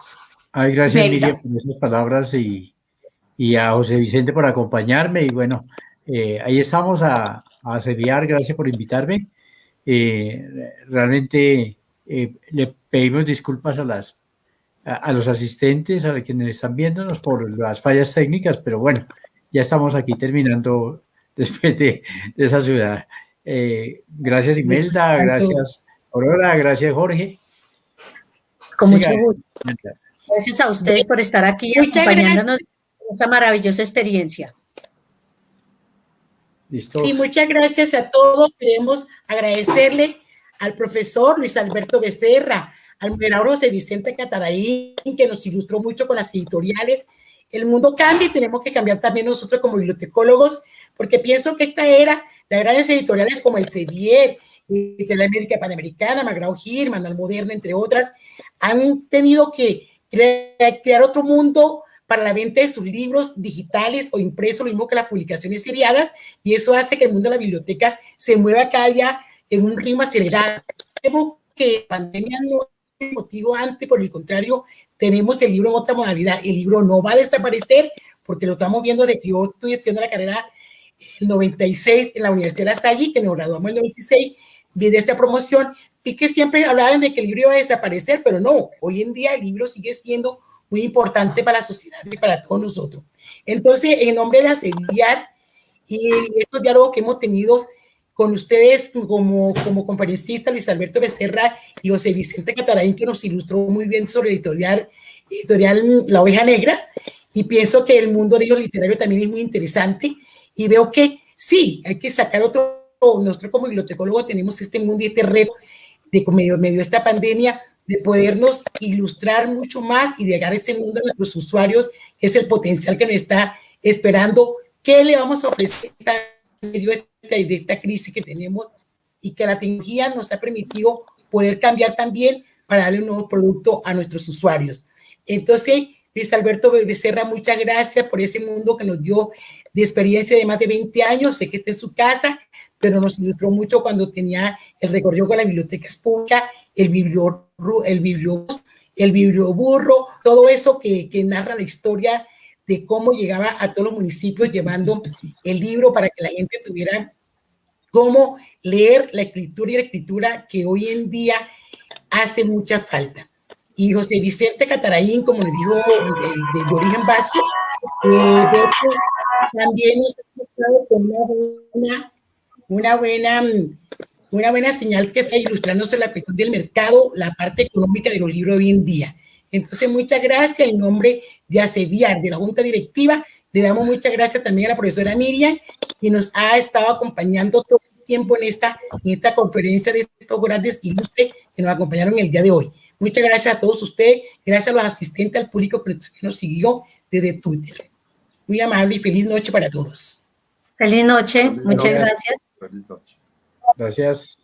Ay, gracias, Miriam, por esas palabras y a José Vicente por acompañarme. Y bueno, ahí estamos a ASEVIAR, gracias por invitarme. Realmente le pedimos disculpas a los asistentes, a quienes están viéndonos por las fallas técnicas, pero bueno, ya estamos aquí terminando después de esa ciudad. Gracias, Imelda, gracias, Aurora, gracias, Jorge. Con mucho gusto. Gracias a ustedes por estar aquí acompañándonos en esta maravillosa experiencia. ¿Listo? Sí, muchas gracias a todos. Queremos agradecerle al profesor Luis Alberto Becerra, al moderador José Vicente Cataraín, que nos ilustró mucho con las editoriales. El mundo cambia y tenemos que cambiar también nosotros como bibliotecólogos, porque pienso que esta era, las grandes editoriales como el Sevier, Editorial Médica Panamericana, McGraw-Hill, Manual Moderno, entre otras, han tenido que crear otro mundo para la venta de sus libros digitales o impresos, lo mismo que las publicaciones seriadas, y eso hace que el mundo de la biblioteca se mueva cada día en un ritmo acelerado. Vemos que la pandemia no es motivo antes, por el contrario, tenemos el libro en otra modalidad. El libro no va a desaparecer porque lo estamos viendo desde que yo estoy estudiando la carrera en 96 en la Universidad de La Salle, que nos graduamos en el 96, vi de esta promoción, y que siempre hablaban de que el libro iba a desaparecer, pero no, hoy en día el libro sigue siendo muy importante para la sociedad y para todos nosotros. Entonces, en nombre de ASEVIAR y estos diálogos que hemos tenido con ustedes como conferencista, Luis Alberto Becerra y José Vicente Cataraín, que nos ilustró muy bien sobre editorial La Oveja Negra, y pienso que el mundo de ellos literario también es muy interesante, y veo que sí, hay que sacar nosotros como bibliotecólogos tenemos este mundo y este reto de medio de esta pandemia, de podernos ilustrar mucho más y llegar a ese mundo a nuestros usuarios, que es el potencial que nos está esperando. ¿Qué le vamos a ofrecer en medio de esta crisis que tenemos y que la tecnología nos ha permitido poder cambiar también para darle un nuevo producto a nuestros usuarios? Entonces, Luis Alberto Becerra, muchas gracias por ese mundo que nos dio de experiencia de más de 20 años. Sé que está en su casa, pero nos ilustró mucho cuando tenía el recorrido con las bibliotecas públicas, el biblioburro, todo eso que narra la historia de cómo llegaba a todos los municipios llevando el libro para que la gente tuviera cómo leer la escritura y la escritura que hoy en día hace mucha falta. y José Vicente Cataraín, como le digo, de origen vasco, veo que también nos ha mostrado con una buena señal que fue ilustrándose la cuestión del mercado, la parte económica de los libros hoy en día. Entonces, muchas gracias en nombre de ACEVIAR, de la Junta Directiva. Le damos muchas gracias también a la profesora Miriam, que nos ha estado acompañando todo el tiempo en esta conferencia de estos grandes ilustres que nos acompañaron el día de hoy. Muchas gracias a todos ustedes, gracias a los asistentes, al público que también nos siguió desde Twitter. Muy amable y feliz noche para todos. Feliz noche, muchas gracias. Feliz noche. Gracias.